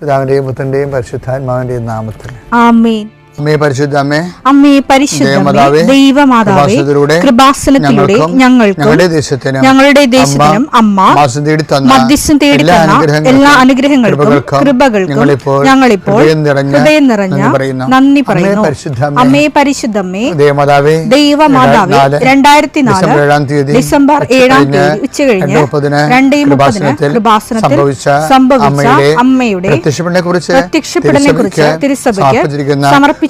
പിതാവിന്റെയും പുത്രന്റെയും പരിശുദ്ധാത്മാവിന്റെയും നാമത്തിൽ ആമേൻ. അമ്മേ പരിശുദ്ധ അമ്മേ, അമ്മേ പരിശുദ്ധമേ, ദൈവമാതാവേ, കൃപാസനത്തിലൂടെ ഞങ്ങളുടെ ദേശത്തിനും അമ്മ മധ്യസ്ഥം തേടി തന്ന എല്ലാ അനുഗ്രഹങ്ങൾക്കും കൃപകൾക്കും ഞങ്ങളിപ്പോൾ ഹൃദയം നിറഞ്ഞ നന്ദി പറയുന്നു. അമ്മേ പരിശുദ്ധമേ, ദൈവമാതാവേ, 2004 ഡിസംബർ 7 ഉച്ചകഴിഞ്ഞ് 2:30 കൃപാസനത്തിൽ സംഭവിച്ച അമ്മയുടെ പ്രത്യക്ഷപ്പെടലിനെ കുറിച്ച് തിരുസഭയ്ക്ക് സമർപ്പിച്ചിരിക്കുന്ന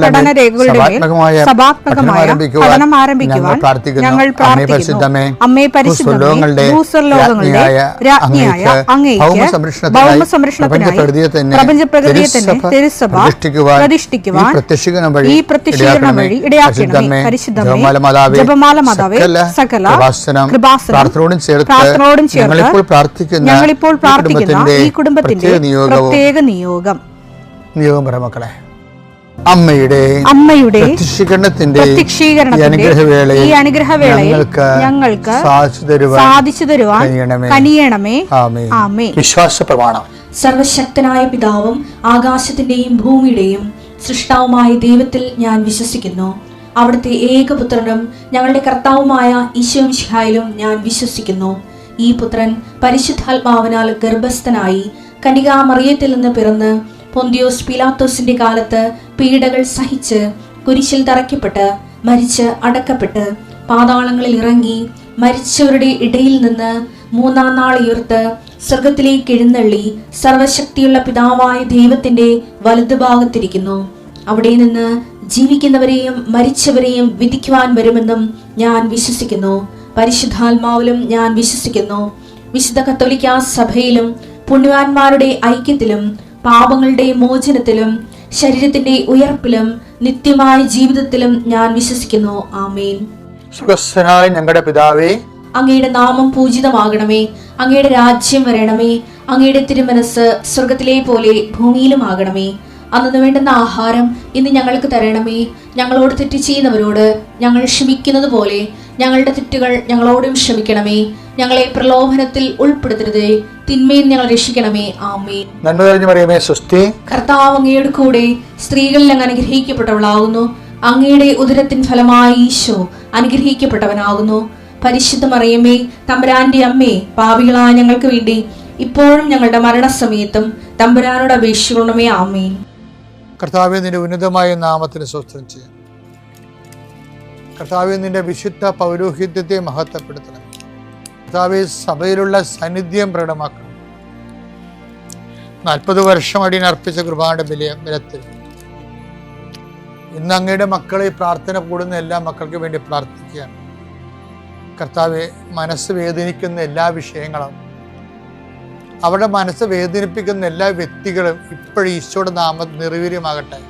പഠനരേഖകളുടെ മേൽ സഭാത്മകമായ പഠനം ആരംഭിക്കുവാൻ ഞങ്ങൾ പ്രാർത്ഥിക്കുന്നു. അമ്മേ പരിശുദ്ധമേ, ഭൂസ്വർലോകങ്ങളുടെ രാജ്ഞിയായ അങ്ങേയ്ക്ക് ഭൗമസംരക്ഷണത്തിനായി പ്രപഞ്ചപ്രകൃതിയെ തന്നെ തിരുസഭ പ്രതിഷ്ഠിക്കുവാൻ ഈ പ്രത്യക്ഷീകരണം വഴി ഇടയാക്കണമേ. പരിശുദ്ധമേ, ജപമാല മാതാവേ, സകല കൃപാസനം പ്രാർത്ഥനയോടും ചേർത്ത് ഞങ്ങളിപ്പോൾ പ്രാർത്ഥിക്കുന്ന ഈ കുടുംബത്തിന്റെ പ്രത്യേക നിയോഗം മക്കളെ, അമ്മയുടെ പ്രത്യക്ഷീകരണത്തിന്റെ ഈ അനുഗ്രഹവേളയിൽ ഞങ്ങൾക്ക് സാധിച്ചു തരുവാൻ കനിയണമേ. ആമേൻ. വിശ്വാസ പ്രമാണം. സർവശക്തനായ പിതാവും ആകാശത്തിന്റെയും ഭൂമിയുടെയും സൃഷ്ടാവുമായ ദൈവത്തിൽ ഞാൻ വിശ്വസിക്കുന്നു. അവിടുത്തെ ഏകപുത്രനും ഞങ്ങളുടെ കർത്താവുമായ ഈശോമിശിഹായിലും ഞാൻ വിശ്വസിക്കുന്നു. ഈ പുത്രൻ പരിശുദ്ധാത്മാവിനാൽ ഗർഭസ്ഥനായി കന്യകാമറിയത്തിൽ നിന്ന് പിറന്ന് പൊന്തിയോസ് പീലാത്തോസിന്റെ കാലത്ത് പീഡകൾ സഹിച്ച് കുരിശിൽ തറയ്ക്കപ്പെട്ട് മരിച്ച് അടക്കപ്പെട്ട് പാതാളങ്ങളിൽ ഇറങ്ങി മരിച്ചവരുടെ ഇടയിൽ നിന്ന് 3-ാം നാൾ ഉയർത്ത് സ്വർഗത്തിലേക്ക് എഴുന്നള്ളി സർവശക്തിയുള്ള പിതാവായ ദൈവത്തിന്റെ വലതുഭാഗത്തിരിക്കുന്നു. അവിടെ നിന്ന് ജീവിക്കുന്നവരെയും മരിച്ചവരെയും വിധിക്കുവാൻ വരുമെന്നും ഞാൻ വിശ്വസിക്കുന്നു. പരിശുദ്ധാത്മാവിലും ഞാൻ വിശ്വസിക്കുന്നു. വിശുദ്ധ കത്തോലിക്കാ സഭയിലും പുണ്യവാന്മാരുടെ ഐക്യത്തിലും പാപങ്ങളുടെ മോചനത്തിലും ശരീരത്തിന്റെ ഉയർപ്പിലും നിത്യമായ ജീവിതത്തിലും ഞാൻ വിശ്വസിക്കുന്നു. ആമേൻ. സുഖസ്ഥനായ ഞങ്ങളുടെ പിതാവേ, അങ്ങയുടെ നാമം പൂജിതമാകണമേ. അങ്ങയുടെ രാജ്യം വരണമേ. അങ്ങയുടെ തിരുമനസ് സ്വർഗത്തിലെ പോലെ ഭൂമിയിലും ആകണമേ. അന്നു വേണ്ടുന്ന ആഹാരം ഇന്ന് ഞങ്ങൾക്ക് തരണമേ. ഞങ്ങളോട് തെറ്റ് ചെയ്യുന്നവരോട് ഞങ്ങൾ ക്ഷമിക്കുന്നത് പോലെ ഞങ്ങളുടെ തെറ്റുകൾ ഞങ്ങളോടും ക്ഷമിക്കണമേ. ഞങ്ങളെ പ്രലോഭനത്തിൽ ഉൾപ്പെടുത്തരുതേ, തിന്മയിൽ ഞങ്ങൾ രക്ഷിക്കണമേ. ആമേൻ. നന്മ നിറഞ്ഞ മറിയമേ, സ്വസ്തി. കർത്താവ് അങ്ങയുടെ കൂടെ സ്ത്രീകളിൽ അങ്ങ് അനുഗ്രഹിക്കപ്പെട്ടവളാകുന്നു. അങ്ങയുടെ ഉദരത്തിൻ ഫലമായി ഈശോ അനുഗ്രഹിക്കപ്പെട്ടവനാകുന്നു. പരിശുദ്ധ മറിയമേ, തമ്പുരാന്റെ അമ്മേ, പാപികളായ ഞങ്ങൾക്ക് വേണ്ടി ഇപ്പോഴും ഞങ്ങളുടെ മരണസമയത്തും തമ്പുരാനോട് അപേക്ഷിക്കണമേ. ആമേൻ. കർത്താവേ, നിന്റെ ഉന്നതമായ നാമത്തിന് സ്തോത്രം ചെയ്യാം. കർത്താവേ, നിന്റെ വിശുദ്ധ പൗരോഹിത്യത്തെ മഹത്വപ്പെടുത്തണം. കർത്താവേ, സഭയിലുള്ള സാന്നിധ്യം പ്രകടമാക്കണം. 40 വർഷം അടിയനർപ്പിച്ച കൃപയുടെ ബലത്തിൽ ഇന്ന് അങ്ങയുടെ മക്കളെ പ്രാർത്ഥന കൂടുന്ന എല്ലാ മക്കൾക്ക് വേണ്ടി പ്രാർത്ഥിക്കുകയാണ്. കർത്താവെ, മനസ്സ് വേദനിക്കുന്ന എല്ലാ വിഷയങ്ങളും, അവരുടെ മനസ്സ് വേദനിപ്പിക്കുന്ന എല്ലാ വ്യക്തികളും ഇപ്പോഴും ഈശോയുടെ നാമം നിർവീര്യമാകട്ടെ.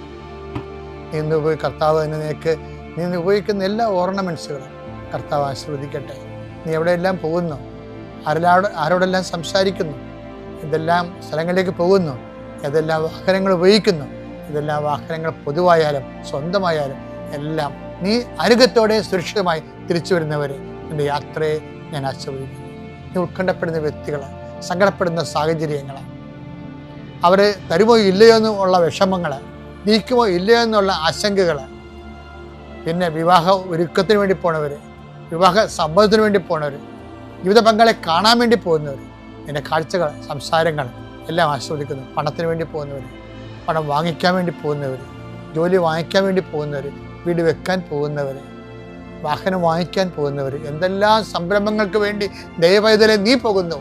ഇന്ന് പോയി കർത്താവ് തന്നെ നീ ഉപയോഗിക്കുന്ന എല്ലാ ഓർണമെന്റ്സുകളും കർത്താവ് ആശീർവദിക്കട്ടെ. നീ എവിടെയെല്ലാം പോകുന്നു, ആരോടെല്ലാം സംസാരിക്കുന്നു, ഇതെല്ലാം സ്ഥലങ്ങളിലേക്ക് പോകുന്നു, ഏതെല്ലാം വാഹനങ്ങൾ ഉപയോഗിക്കുന്നു, ഇതെല്ലാം വാഹനങ്ങൾ പൊതുവായാലും സ്വന്തമായാലും എല്ലാം നീ അനുഗ്രഹത്തോടെ സുരക്ഷിതമായി തിരിച്ചു വരുന്നവരെ എൻ്റെ യാത്രയെ ഞാൻ ആശീർവദിക്കുന്നു. നീ ഉത്കണ്ഠപ്പെടുന്ന വ്യക്തികൾ, സങ്കടപ്പെടുന്ന സാഹചര്യങ്ങൾ, അവർ തരുമോ ഇല്ലയോ എന്നുള്ള വിഷമങ്ങൾ, നീക്കുമോ ഇല്ലയോ എന്നുള്ള ആശങ്കകൾ, പിന്നെ വിവാഹ ഒരുക്കത്തിന് വേണ്ടി പോണവർ, വിവാഹ സമ്മതത്തിന് വേണ്ടി പോണവർ, ജീവിത പങ്കാളെ കാണാൻ വേണ്ടി പോകുന്നവർ, എൻ്റെ കാഴ്ചകൾ, സംസാരങ്ങൾ എല്ലാം ആസ്വദിക്കുന്നു. പണത്തിന് വേണ്ടി പോകുന്നവർ, പണം വാങ്ങിക്കാൻ വേണ്ടി പോകുന്നവർ, ജോലി വാങ്ങിക്കാൻ വേണ്ടി പോകുന്നവർ, വീട് വെക്കാൻ പോകുന്നവർ, വാഹനം വാങ്ങിക്കാൻ പോകുന്നവർ, എന്തെല്ലാം സംരംഭങ്ങൾക്ക് വേണ്ടി ദൈവപൈതലെ നീ പോകുന്നു.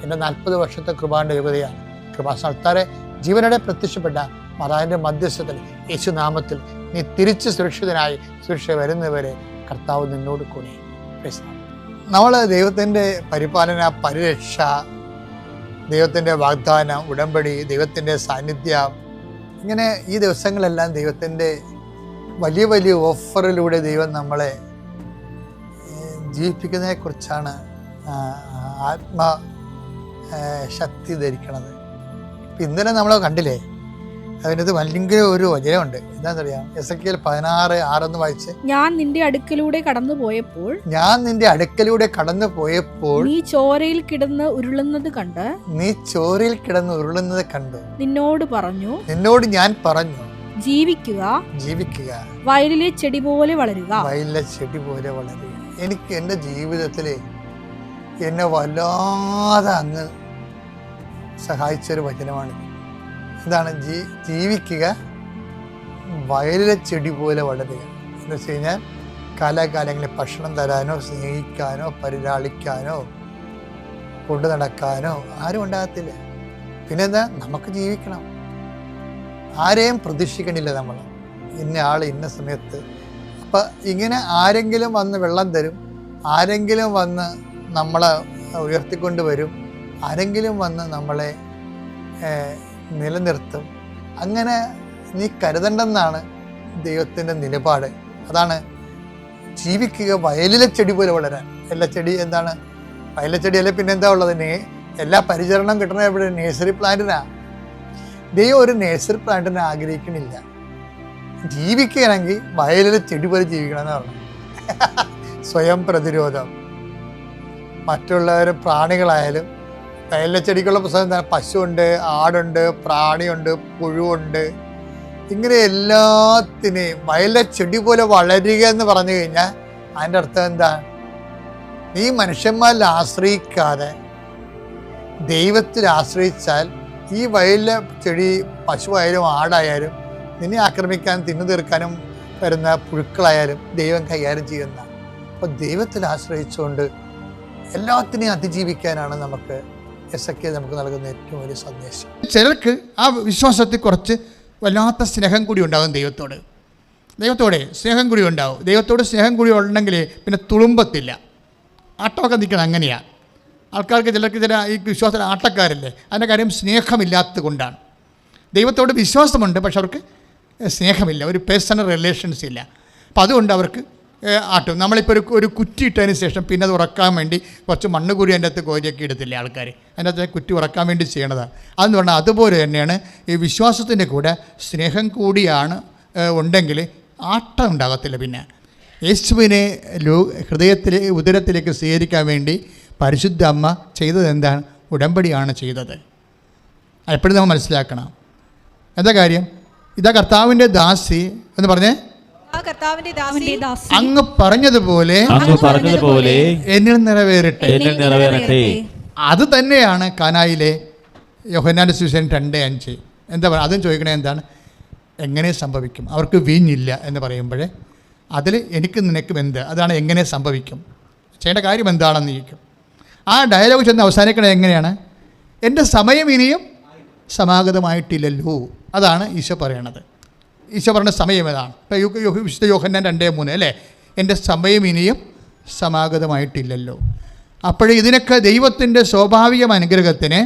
എൻ്റെ 40 വർഷത്തെ കൃപാന്റെ യോഗ്യതയാണ്. കൃപാസ്ഥാനത്താരെ ജീവനോടെ പ്രത്യക്ഷപ്പെട്ട മാതാവിൻ്റെ മധ്യസ്ഥത്തിൽ യേശുനാമത്തിൽ നീ തിരിച്ച് സുരക്ഷിതനായി സുരക്ഷ വരുന്നവരെ കർത്താവ് നിന്നോട് കൂടി. നമ്മൾ ദൈവത്തിൻ്റെ പരിപാലന, പരിരക്ഷ, ദൈവത്തിൻ്റെ വാഗ്ദാനം, ഉടമ്പടി, ദൈവത്തിൻ്റെ സാന്നിധ്യം, ഇങ്ങനെ ഈ ദിവസങ്ങളെല്ലാം ദൈവത്തിൻ്റെ വലിയ വലിയ ഓഫറിലൂടെ ദൈവം നമ്മളെ ജീവിപ്പിക്കുന്നതിനെക്കുറിച്ചാണ് ശക്തി ധരിക്കണത്. ഇന്നലെ നമ്മൾ കണ്ടില്ലേ, അതിനകത്ത് ഭയങ്കര ഒരു വചനമുണ്ട്. എന്താണെന്നറിയാം? എസെക്കിയേൽ 16:6 വായിച്ച്, ഞാൻ നിന്റെ അടുക്കലൂടെ കടന്നു പോയപ്പോൾ നീ ചോരയിൽ കിടന്ന് ഉരുളുന്നത് കണ്ട് നിന്നോട് ഞാൻ പറഞ്ഞു, ജീവിക്കുക, വയലിലെ ചെടി പോലെ വളരുക. എനിക്ക് എൻ്റെ ജീവിതത്തില് എന്നെ വല്ലാതെ അങ്ങ് സഹായിച്ചൊരു വചനമാണ്. എന്താണ്? ജീവിക്കുക, വയലിലെ ചെടി പോലെ വളരുക. എന്ന് വെച്ച് കഴിഞ്ഞാൽ കാലാകാലങ്ങളിൽ ഭക്ഷണം തരാനോ സ്നേഹിക്കാനോ പരിലാളിക്കാനോ കൊണ്ടു നടക്കാനോ ആരും ഉണ്ടാകത്തില്ല. പിന്നെന്താ? നമുക്ക് ജീവിക്കണം. ആരെയും പ്രതീക്ഷിക്കണില്ല നമ്മൾ, ഇന്ന ആൾ ഇന്ന സമയത്ത്. അപ്പം ഇങ്ങനെ ആരെങ്കിലും വന്ന് വെള്ളം തരും, ആരെങ്കിലും വന്ന് നമ്മളെ ഉയർത്തിക്കൊണ്ട് വരും, ആരെങ്കിലും വന്ന് നമ്മളെ നിലനിർത്തും. അങ്ങനെ നീ കരുതണ്ടെന്നാണ് ദൈവത്തിൻ്റെ നിലപാട്. അതാണ് ജീവിക്കുക, വയലിലെ ചെടി പോലെ വളരാൻ. എല്ലാ ചെടി എന്താണ്? വയലിലെ ചെടിയല്ലേ പിന്നെ എന്താ ഉള്ളത്? എല്ലാ പരിചരണം കിട്ടണ എവിടെ? നേഴ്സറി പ്ലാന്റിനാ. ദൈവം ഒരു നേഴ്സറി പ്ലാന്റിനെ ആഗ്രഹിക്കണില്ല. ജീവിക്കുകയാണെങ്കിൽ വയലിലെ ചെടി പോലെ ജീവിക്കണം എന്ന് പറഞ്ഞു. സ്വയം പ്രതിരോധം. മറ്റുള്ളവർ പ്രാണികളായാലും വയലിലെ ചെടിക്കുള്ള പുസ്തകം എന്താണ്? പശുവുണ്ട്, ആടുണ്ട്, പ്രാണിയുണ്ട്, പുഴുവുണ്ട്. ഇങ്ങനെ എല്ലാത്തിനെയും വയലിലെ ചെടി പോലെ വളരുക എന്ന് പറഞ്ഞു കഴിഞ്ഞാൽ അതിൻ്റെ അർത്ഥം എന്താ? നീ മനുഷ്യന്മാരിൽ ആശ്രയിക്കാതെ ദൈവത്തിൽ ആശ്രയിച്ചാൽ ഈ വയലിലെ ചെടി, പശുവായാലും ആടായാലും നിന്നെ ആക്രമിക്കാൻ തിന്നു തീർക്കാനും വരുന്ന പുഴുക്കളായാലും ദൈവം കൈകാര്യം ചെയ്യുന്ന. അപ്പോൾ ദൈവത്തിൽ ആശ്രയിച്ചുകൊണ്ട് എല്ലാത്തിനെയും അതിജീവിക്കാനാണ് നമുക്ക് എസെക്കിയേൽ നമുക്ക് നൽകുന്ന ഏറ്റവും വലിയ സന്ദേശം. ചിലർക്ക് ആ വിശ്വാസത്തിൽ കുറച്ച് വല്ലാത്ത സ്നേഹം കൂടി ഉണ്ടാകും. ദൈവത്തോടെ സ്നേഹം കൂടി ഉണ്ടാവും. ദൈവത്തോട് സ്നേഹം കൂടി ഉണ്ടെങ്കിൽ പിന്നെ തുളുമ്പത്തില്ല. ആട്ടമൊക്കെ നിൽക്കണം. അങ്ങനെയാണ് ആൾക്കാർക്ക്. ചിലർക്ക് ഈ വിശ്വാസത്തിൽ ആട്ടക്കാരല്ലേ, അതിൻ്റെ കാര്യം സ്നേഹമില്ലാത്തത് കൊണ്ടാണ്. ദൈവത്തോട് വിശ്വാസമുണ്ട്, പക്ഷെ അവർക്ക് സ്നേഹമില്ല, ഒരു പേഴ്സണൽ റിലേഷൻസ് ഇല്ല. അപ്പോൾ അതുകൊണ്ട് അവർക്ക് ആട്ടും. നമ്മളിപ്പോൾ ഒരു കുറ്റി ഇട്ടതിന് ശേഷം പിന്നെ അത് ഉറക്കാൻ വേണ്ടി കുറച്ച് മണ്ണ് കൂടി അതിൻ്റെ അകത്ത് കോരിയൊക്കെ ഇടത്തില്ല ആൾക്കാർ. അതിൻ്റെ അകത്ത് കുറ്റി ഉറക്കാൻ വേണ്ടി ചെയ്യണതാണ്. അതെന്ന് പറഞ്ഞാൽ അതുപോലെ തന്നെയാണ് ഈ വിശ്വാസത്തിൻ്റെ കൂടെ സ്നേഹം കൂടിയാണ് ഉണ്ടെങ്കിൽ ആട്ടം ഉണ്ടാകത്തില്ല. പിന്നെ യേശുവിനെ ഉദരത്തിലേക്ക് സ്വീകരിക്കാൻ വേണ്ടി പരിശുദ്ധ അമ്മ ചെയ്തത് എന്താണ്? ഉടമ്പടിയാണ് ചെയ്തത്. എപ്പോഴും നമ്മൾ മനസ്സിലാക്കണം. എന്താ കാര്യം? ഇതാ കർത്താവിൻ്റെ ദാസി എന്ന് പറഞ്ഞേ, അങ്ങ് പറഞ്ഞതുപോലെ എന്നിൽ നിറവേറട്ടെ. അത് തന്നെയാണ് കാനായിലെ യോഹന്നാന്റെ സുവിശേഷം 2:5. എന്താ പറയുക? അതും ചോദിക്കണേ എന്താണ്? എങ്ങനെ സംഭവിക്കും? അവർക്ക് വീഞ്ഞില്ല എന്ന് പറയുമ്പോൾ അതിൽ എനിക്ക് നിനക്കും എന്ത്? അതാണ് എങ്ങനെ സംഭവിക്കും, ചെയ്യേണ്ട കാര്യം എന്താണെന്ന് ചോദിക്കും. ആ ഡയലോഗ് ചെന്ന് അവസാനിക്കണത് എങ്ങനെയാണ്? എൻ്റെ സമയം ഇനിയും സമാഗതമായിട്ടില്ലല്ലോ. അതാണ് ഈശോ പറയണത്. ഈശോ പറഞ്ഞ സമയം ഏതാണ്? ഇപ്പോൾ വിശുദ്ധ യോഹന്നാൻ 2:3 അല്ലേ? എൻ്റെ സമയം ഇനിയും സമാഗതമായിട്ടില്ലല്ലോ. അപ്പോൾ ഇതിനൊക്കെ ദൈവത്തിൻ്റെ സ്വാഭാവിക അനുഗ്രഹത്തിന്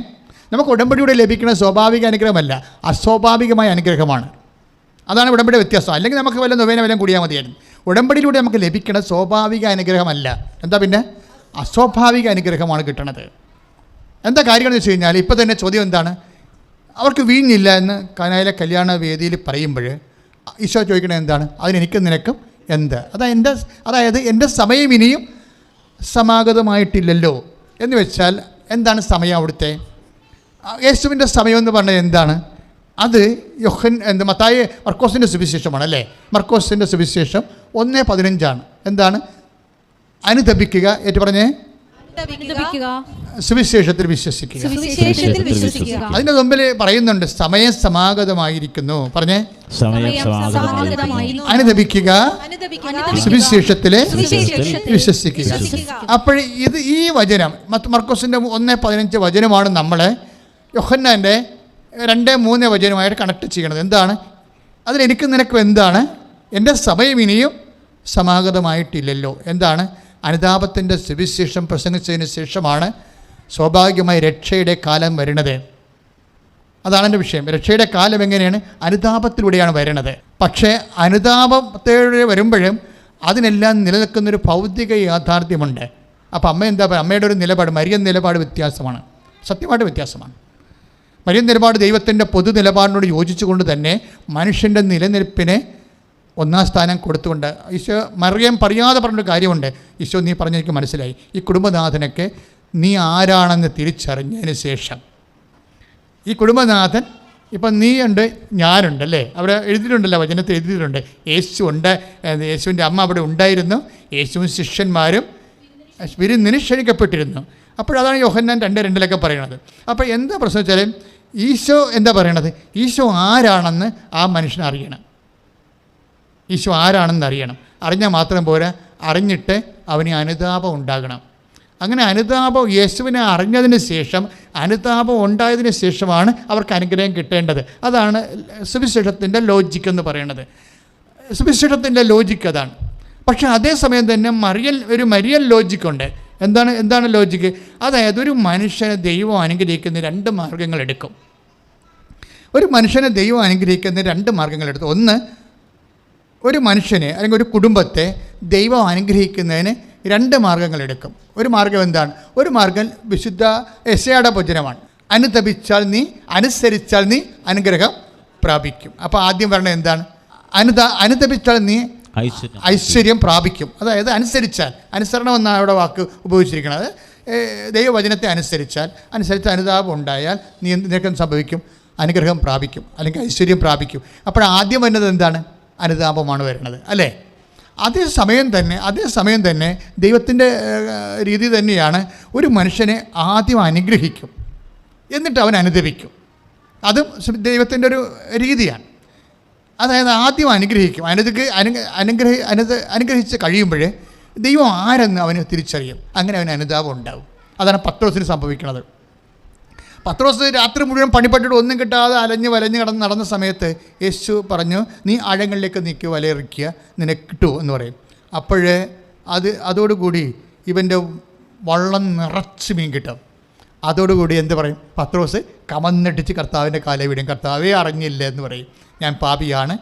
നമുക്ക് ഉടമ്പടിയുടെ ലഭിക്കുന്ന സ്വാഭാവിക അനുഗ്രഹമല്ല, അസ്വാഭാവികമായ അനുഗ്രഹമാണ്. അതാണ് ഉടമ്പടി വ്യത്യാസം. അല്ലെങ്കിൽ നമുക്ക് വല്ല നൊവേന വല്ലതും കൂടിയാൽ മതിയായിരുന്നു. ഉടമ്പടിയിലൂടെ നമുക്ക് ലഭിക്കുന്ന സ്വാഭാവിക അനുഗ്രഹമല്ല. എന്താ പിന്നെ? അസ്വാഭാവിക അനുഗ്രഹമാണ് കിട്ടണത്. എന്താ കാര്യമെന്ന് വെച്ച് കഴിഞ്ഞാൽ ഇപ്പോൾ തന്നെ ചോദ്യം എന്താണ്? അവർക്ക് വീഞ്ഞില്ല എന്ന് കാനായിലെ കല്യാണ വേദിയിൽ പറയുമ്പോൾ ഈശോ ചോദിക്കണത് എന്താണ്? അതിനെനിക്കും നിനക്കും എന്ത്? അതായത് എൻ്റെ സമയം ഇനിയും സമാഗതമായിട്ടില്ലല്ലോ എന്ന് വെച്ചാൽ എന്താണ് സമയം? അവിടുത്തെ യേശുവിൻ്റെ സമയം എന്ന് പറഞ്ഞത് എന്താണ്? അത് മർക്കോസിൻ്റെ സുവിശേഷമാണ് അല്ലേ? മർക്കോസിൻ്റെ സുവിശേഷം 1:15 എന്താണ്? അനുതപിക്കുക, ഏറ്റു പറഞ്ഞേ, സുവിശേഷത്തിൽ വിശ്വസിക്കുക. അതിൻ്റെ മുമ്പിൽ പറയുന്നുണ്ട് സമയം സമാഗതമായിരിക്കുന്നു. പറഞ്ഞേ, അനുതപിക്കുക, സുവിശേഷത്തിൽ വിശ്വസിക്കുക. അപ്പോൾ ഈ വചനം മർക്കോസിൻ്റെ 1:15 വചനമാണ് നമ്മളെ യോഹന്നാൻ്റെ 2:3 വചനമായിട്ട് കണക്ട് ചെയ്യണത്. എന്താണ്? അതിലെനിക്ക് നിനക്കും എന്താണ്? എൻ്റെ സമയം ഇനിയും സമാഗതമായിട്ടില്ലല്ലോ. എന്താണ്? അനുതാപത്തിൻ്റെ സുവിശേഷം പ്രസംഗിച്ചതിന് ശേഷമാണ് സ്വാഭാവികമായി രക്ഷയുടെ കാലം വരുന്നത്. അതാണ് എൻ്റെ വിഷയം. രക്ഷയുടെ കാലം എങ്ങനെയാണ്? അനുതാപത്തിലൂടെയാണ് വരുന്നത്. പക്ഷേ അനുതാപത്തോടെ വരുമ്പോഴും അതിനെല്ലാം നിലനിൽക്കുന്നൊരു ഭൗതിക യാഥാർത്ഥ്യമുണ്ട്. അപ്പോൾ അമ്മ എന്താ പറയുക? അമ്മയുടെ ഒരു നിലപാട്, മരിയൻ നിലപാട് വ്യത്യാസമാണ്, സത്യമായിട്ട് വ്യത്യാസമാണ്. മറിയം നിലപാട് ദൈവത്തിൻ്റെ പൊതു നിലപാടിനോട് യോജിച്ചുകൊണ്ട് തന്നെ മനുഷ്യൻ്റെ നിലനിൽപ്പിനെ ഒന്നാം സ്ഥാനം കൊടുത്തുകൊണ്ട് ഈശോ മറിയം പറയാതെ പറഞ്ഞൊരു കാര്യമുണ്ട്. ഈശോ നീ പറഞ്ഞെനിക്ക് മനസ്സിലായി. ഈ കുടുംബനാഥനൊക്കെ നീ ആരാണെന്ന് തിരിച്ചറിഞ്ഞതിന് ശേഷം, ഈ കുടുംബനാഥൻ ഇപ്പം നീയുണ്ട്, ഞാനുണ്ടല്ലേ, അവിടെ എഴുതിയിട്ടുണ്ടല്ലോ, വചനത്തിൽ എഴുതിയിട്ടുണ്ട്. യേശു ഉണ്ട്, യേശുവിൻ്റെ അമ്മ അവിടെ ഉണ്ടായിരുന്നു, യേശുവും ശിഷ്യന്മാരും വിരുന്നിന് ക്ഷണിക്കപ്പെട്ടിരുന്നു. അപ്പോഴതാണ് യോഹന്നാൻ 2:2 പറയണത്. അപ്പോൾ എന്താ പ്രശ്നം വെച്ചാൽ ഈശോ എന്താ പറയണത്? ഈശോ ആരാണെന്ന് ആ മനുഷ്യൻ അറിയണം. ഈശോ ആരാണെന്ന് അറിയണം. അറിഞ്ഞാൽ മാത്രം പോരാ, അറിഞ്ഞിട്ട് അവന് അനുതാപം ഉണ്ടാകണം. അങ്ങനെ അനുതാപം യേശുവിനെ അറിഞ്ഞതിന് ശേഷം, അനുതാപം ഉണ്ടായതിന് ശേഷമാണ് അവർക്ക് അനുഗ്രഹം കിട്ടേണ്ടത്. അതാണ് സുവിശേഷത്തിൻ്റെ ലോജിക്ക് എന്ന് പറയുന്നത്. സുവിശേഷത്തിൻ്റെ ലോജിക്ക് അതാണ്. പക്ഷേ അതേസമയം തന്നെ മരിയൻ ലോജിക്കുണ്ട്. എന്താണ് ലോജിക്ക്? അതായത് ഒരു മനുഷ്യനെ ദൈവം അനുഗ്രഹിക്കുന്ന 2 മാർഗ്ഗങ്ങളെടുക്കും. ഒരു മനുഷ്യനെ ദൈവം അനുഗ്രഹിക്കുന്ന 2 മാർഗ്ഗങ്ങളെടുത്തു. ഒന്ന്, ഒരു മനുഷ്യനെ അല്ലെങ്കിൽ ഒരു കുടുംബത്തെ ദൈവം അനുഗ്രഹിക്കുന്നതിന് 2 മാർഗ്ഗങ്ങളെടുക്കും. ഒരു മാർഗ്ഗം എന്താണ്? ഒരു മാർഗ്ഗം വിശുദ്ധ യെശയ്യായുടെ വചനമാണ്. അനുസരിച്ചാൽ നീ അനുഗ്രഹം പ്രാപിക്കും. അപ്പോൾ ആദ്യം പറഞ്ഞത് എന്താണ്? അനുതപിച്ചാൽ നീ ഐശ്വര്യം പ്രാപിക്കും. അതായത് അനുസരണം എന്നാണ് അവിടെ വാക്ക് ഉപയോഗിച്ചിരിക്കുന്നത്. ദൈവവചനത്തെ അനുസരിച്ച് അനുതാപം ഉണ്ടായാൽ നിനക്ക് സംഭവിക്കും? അനുഗ്രഹം പ്രാപിക്കും, അല്ലെങ്കിൽ ഐശ്വര്യം പ്രാപിക്കും. അപ്പോൾ ആദ്യം വരുന്നത് എന്താണ്? അനുതാപമാണ് വരുന്നത്, അല്ലേ? അതേസമയം തന്നെ ദൈവത്തിൻ്റെ രീതി തന്നെയാണ്. ഒരു മനുഷ്യനെ ആദ്യം അനുഗ്രഹിക്കും, എന്നിട്ട് അവൻ അനുതപിക്കും. അതും ദൈവത്തിൻ്റെ ഒരു രീതിയാണ്. അതായത് ആദ്യം അനുഗ്രഹിക്കും, അനുഗ്രഹിച്ച് കഴിയുമ്പോൾ ദൈവം ആരെന്ന് അവന് തിരിച്ചറിയും. അങ്ങനെ അവന് അനുതാപം ഉണ്ടാവും. അതാണ് പത്രോസിന് സംഭവിക്കുന്നത്. പത്രോസ് രാത്രി മുഴുവൻ പണിപ്പെട്ടിട്ട് ഒന്നും കിട്ടാതെ വലഞ്ഞ് നടന്ന സമയത്ത് യേശു പറഞ്ഞു, നീ ആഴങ്ങളിലേക്ക് നീക്കി വലയെറിക്കുക, നിനക്ക് കിട്ടുമോ എന്ന് പറയും. അപ്പോഴേ അതോടുകൂടി ഇവൻ്റെ വള്ളം നിറച്ച് മീൻ കിട്ടും. അതോടുകൂടി എന്ത് പറയും? പത്രോസ് കമന്നടിച്ച് കർത്താവിൻ്റെ കാലേ വിടും. കർത്താവേ അറിഞ്ഞില്ല എന്ന് പറയും, ഞാൻ പാപിയാണ്,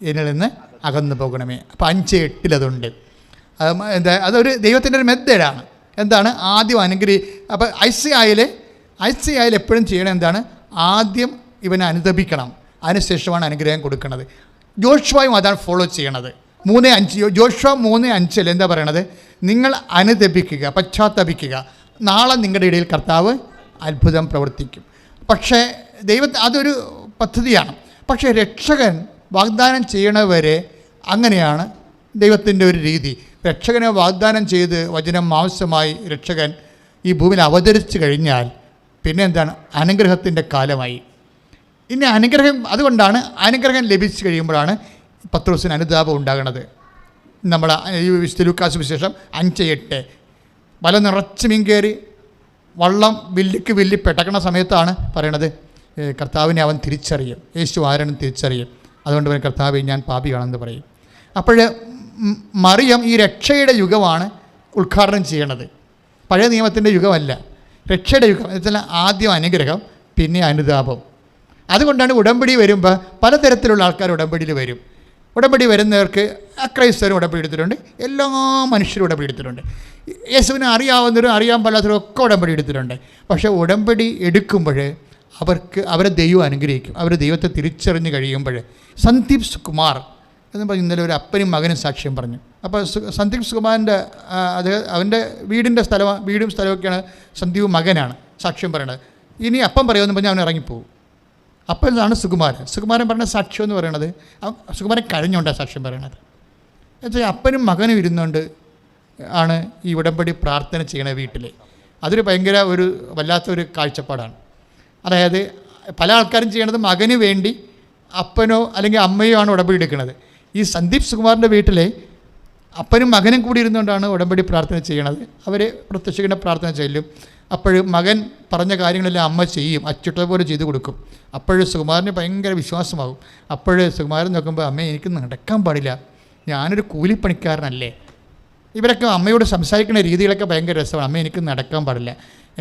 എന്നിൽ നിന്ന് അകന്നു പോകണമേ. അപ്പോൾ 5:8 അതുണ്ട്. അതൊരു ദൈവത്തിൻ്റെ ഒരു മെത്തേഡാണ്. എന്താണ്? ആദ്യം അപ്പോൾ ഐസിയായിൽ എപ്പോഴും ചെയ്യണം എന്താണ്? ആദ്യം ഇവനെ അനുതപിക്കണം, അതിനുശേഷമാണ് അനുഗ്രഹം കൊടുക്കുന്നത്. ജോഷുവയും അതാണ് ഫോളോ ചെയ്യണത്. 3:5 ജോഷുവ 3:5 എന്താ പറയണത്? നിങ്ങൾ അനുതപിക്കുക, പശ്ചാത്തപിക്കുക, നാളെ നിങ്ങളുടെ ഇടയിൽ കർത്താവ് അത്ഭുതം പ്രവർത്തിക്കും. പക്ഷേ അതൊരു പദ്ധതിയാണ്. പക്ഷേ രക്ഷകൻ വാഗ്ദാനം ചെയ്യണവരെ അങ്ങനെയാണ് ദൈവത്തിൻ്റെ ഒരു രീതി. രക്ഷകനെ വാഗ്ദാനം ചെയ്ത് വചനം മാംസമായി രക്ഷകൻ ഈ ഭൂമിയിൽ അവതരിച്ചു കഴിഞ്ഞാൽ പിന്നെ എന്താണ്? അനുഗ്രഹത്തിൻ്റെ കാലമായി. ഇനി അതുകൊണ്ടാണ് അനുഗ്രഹം ലഭിച്ചു കഴിയുമ്പോഴാണ് പത്രോസിന് അനുതാപം ഉണ്ടാകുന്നത്. നമ്മൾ ഈ വിശുദ്ധ ലൂക്കാസ് വിശേഷം 5:8 വല നിറച്ച് മീൻ കയറി വള്ളം വില്ലി പെട്ടക്കണ സമയത്താണ് പറയണത്, കർത്താവിനെ അവൻ തിരിച്ചറിയും, യേശു ആരാണെന്ന് തിരിച്ചറിയും. അതുകൊണ്ട് അവൻ കർത്താവെ ഞാൻ പാപിയാണെന്ന് പറയും. അപ്പോൾ മറിയം ഈ രക്ഷയുടെ യുഗമാണ് ഉദ്ഘാടനം ചെയ്യണത്. പഴയ നിയമത്തിൻ്റെ യുഗമല്ല, രക്ഷയുടെ യുഗം. എന്നുവെച്ചാൽ ആദ്യം അനുഗ്രഹം, പിന്നെ അനുതാപം. അതുകൊണ്ടാണ് ഉടമ്പടി വരുമ്പോൾ പലതരത്തിലുള്ള ആൾക്കാർ ഉടമ്പടിയിൽ വരും. ഉടമ്പടി വരുന്നവർക്ക് അക്രൈസ്തവരും ഉടമ്പടി എടുത്തിട്ടുണ്ട്, എല്ലാ മനുഷ്യരും ഉടമ്പടി എടുത്തിട്ടുണ്ട്. യേശുവിനെ അറിയാവുന്നവരും അറിയാൻ പാടാത്തവരും ഒക്കെ ഉടമ്പടി എടുത്തിട്ടുണ്ട്. പക്ഷേ ഉടമ്പടി എടുക്കുമ്പോൾ അവരെ ദൈവം അനുഗ്രഹിക്കും. അവർ ദൈവത്തെ തിരിച്ചറിഞ്ഞ് കഴിയുമ്പോൾ. സന്ദീപ് സുകുമാർ എന്ന് പറഞ്ഞ് ഇന്നലെ ഒരു അപ്പനും മകനും സാക്ഷ്യം പറഞ്ഞു. അപ്പോൾ സന്ദീപ് സുകുമാറിൻ്റെ അവൻ്റെ വീടും സ്ഥലമൊക്കെയാണ് സന്ദീപ് മകനാണ് സാക്ഷ്യം പറയണത്. ഇനി അപ്പം പറയുമെന്ന് പറഞ്ഞാൽ അവൻ ഇറങ്ങിപ്പോവും. അപ്പോഴാണ് സുകുമാരൻ പറഞ്ഞ സാക്ഷ്യം എന്ന് പറയണത്. സുകുമാരൻ കഴിഞ്ഞുകൊണ്ടാണ് സാക്ഷ്യം പറയണത്. എന്നുവെച്ചാൽ അപ്പനും മകനും ഇരുന്നുകൊണ്ട് ആണ് ഈ ഉടമ്പടി പ്രാർത്ഥന ചെയ്യണ വീട്ടിൽ. അതൊരു ഭയങ്കര വല്ലാത്തൊരു കാഴ്ചപ്പാടാണ്. അതായത് പല ആൾക്കാരും ചെയ്യണത് മകന് വേണ്ടി അപ്പനോ അല്ലെങ്കിൽ അമ്മയോ ആണ് ഉടമ്പടി എടുക്കുന്നത്. ഈ സന്ദീപ് സുകുമാറിൻ്റെ വീട്ടിലെ അപ്പനും മകനും കൂടി ഇരുന്നുകൊണ്ടാണ് ഉടമ്പടി പ്രാർത്ഥന ചെയ്യണത്. അവർ പ്രത്യക്ഷയുടെ പ്രാർത്ഥന ചെല്ലും. അപ്പോൾ മകൻ പറഞ്ഞ കാര്യങ്ങളെല്ലാം അമ്മ ചെയ്യും, അച്ചുട്ട ചെയ്തു കൊടുക്കും. അപ്പോഴും സുകുമാരന് ഭയങ്കര വിശ്വാസമാകും. അപ്പോഴ് സുകുമാരൻ നോക്കുമ്പോൾ അമ്മ എനിക്ക് നടക്കാൻ പാടില്ല, ഞാനൊരു കൂലിപ്പണിക്കാരനല്ലേ. ഇവരൊക്കെ അമ്മയോട് സംസാരിക്കുന്ന രീതികളൊക്കെ ഭയങ്കര രസമാണ്. അമ്മ എനിക്ക് നടക്കാൻ പാടില്ല,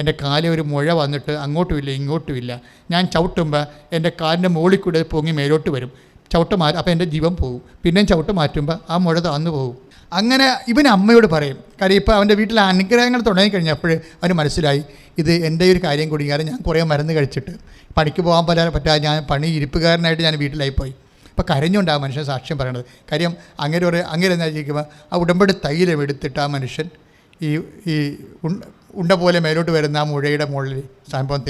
എൻ്റെ കാലിൽ ഒരു മുഴ വന്നിട്ട് അങ്ങോട്ടുമില്ല ഇങ്ങോട്ടുമില്ല, ഞാൻ ചവിട്ടുമ്പോൾ എൻ്റെ കാലിൻ്റെ മുകളിൽ കൂടെ പൊങ്ങി മേലോട്ട് വരും, അപ്പോൾ എൻ്റെ ജീവൻ പോകും, പിന്നെയും ചവിട്ട് മാറ്റുമ്പോൾ ആ മുഴ താന്നു പോകും. അങ്ങനെ ഇവൻ അമ്മയോട് പറയും. കാര്യം ഇപ്പോൾ അവൻ്റെ വീട്ടിലെ അനുഗ്രഹങ്ങൾ തുടങ്ങിക്കഴിഞ്ഞപ്പോൾ അവന് മനസ്സിലായി ഇത് എൻ്റെ ഒരു കാര്യം കൂടി, കാരണം ഞാൻ കുറേ മരുന്ന് കഴിച്ചിട്ട് പണിക്ക് പോകാൻ പറ്റാതെ ഞാൻ ഇരിപ്പുകാരനായിട്ട് ഞാൻ വീട്ടിലായിപ്പോയി. അപ്പോൾ കരഞ്ഞുകൊണ്ട് ആ മനുഷ്യൻ സാക്ഷ്യം പറയണത്. കാര്യം അങ്ങനെ എന്താ ചോദിക്കുമ്പോൾ ആ ഉടമ്പടി തൈലം എടുത്തിട്ട് ആ മനുഷ്യൻ ഈ ഉണ്ട പോലെ മേലോട്ട് വരുന്ന ആ മുഴയുടെ മുകളിൽ സംഭവം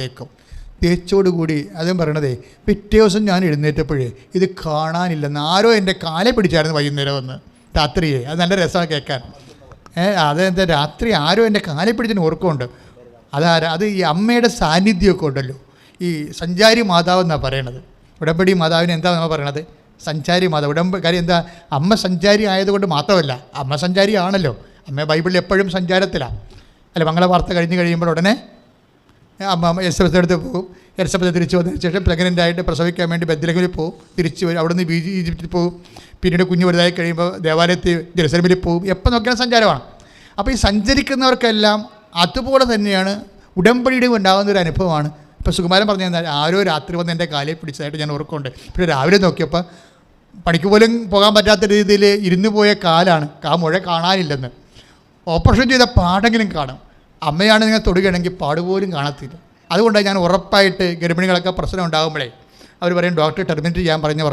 തേച്ചോടുകൂടി അതും പറയണതേ, പിറ്റേ ദിവസം ഞാൻ എഴുന്നേറ്റപ്പോഴേ ഇത് കാണാനില്ലെന്ന് ആരോ എൻ്റെ കാലെ പിടിച്ചായിരുന്നു വൈകുന്നേരം വന്ന് രാത്രിയെ. അത് നല്ല രസമാണ് കേൾക്കാൻ. അതെന്താ രാത്രി ആരോ എൻ്റെ കാലെ പിടിച്ചതിന് ഓർക്കുന്നുണ്ട്. അത് ഈ അമ്മയുടെ സാന്നിധ്യമൊക്കെ ഉണ്ടല്ലോ. ഈ സഞ്ചാരി മാതാവ് എന്നാണ് പറയണത്. ഉടമ്പടി മാതാവിന് എന്താ നമ്മൾ പറയണത്? സഞ്ചാരി മാതാവ്. കാര്യം എന്താ, അമ്മ സഞ്ചാരി ആയതുകൊണ്ട് മാത്രമല്ല, അമ്മ സഞ്ചാരി ആണല്ലോ. അമ്മ ബൈബിളിൽ എപ്പോഴും സഞ്ചാരത്തിലാണ് അല്ല. മംഗളവാർത്ത കഴിഞ്ഞ് കഴിയുമ്പോൾ ഉടനെ അമ്മ എലിസബത്ത് അടുത്ത് പോകും. എലിസബത്ത് തിരിച്ച് വന്നതിന് ശേഷം പ്രഗ്നൻ്റായിട്ട് പ്രസവിക്കാൻ വേണ്ടി ബെത്ലഹേമിൽ പോകും. തിരിച്ച് വരും. അവിടെ നിന്ന് ഈജിപ്തിൽ പോകും. പിന്നീട് കുഞ്ഞ് വലുതായി കഴിയുമ്പോൾ ദേവാലയത്തിൽ ജെറുസലേമിൽ പോകും. എപ്പോൾ നോക്കിയാലും സഞ്ചാരമാണ്. അപ്പോൾ ഈ സഞ്ചരിക്കുന്നവർക്കെല്ലാം അതുപോലെ തന്നെയാണ് ഉടമ്പടിയുടെ ഉണ്ടാകുന്നൊരു അനുഭവമാണ്. ഇപ്പോൾ സുകുമാരൻ പറഞ്ഞു തന്നാൽ ആരോ രാത്രി വന്ന് എൻ്റെ കാലിൽ പിടിച്ചതായിട്ട് ഞാൻ ഓർക്കുന്നുണ്ട്. പിന്നെ രാവിലെ നോക്കിയപ്പോൾ പണിക്ക് പോലും പോകാൻ പറ്റാത്ത രീതിയിൽ ഇരുന്ന് പോയ കാലാണ്. മുഴ കാണാനില്ലെന്ന്. ഓപ്പറേഷൻ ചെയ്ത പാടെങ്കിലും കാണും. അമ്മയാണ് നിങ്ങൾ തൊടുകയാണെങ്കിൽ പാടുപോലും കാണത്തില്ല. അതുകൊണ്ടാണ് ഞാൻ ഉറപ്പായിട്ട് ഗർഭിണികളൊക്കെ പ്രശ്നം ഉണ്ടാകുമ്പോഴേ അവർ പറയും ഡോക്ടർ ടെർമിനേറ്റ് ചെയ്യാൻ പറയുമ്പോൾ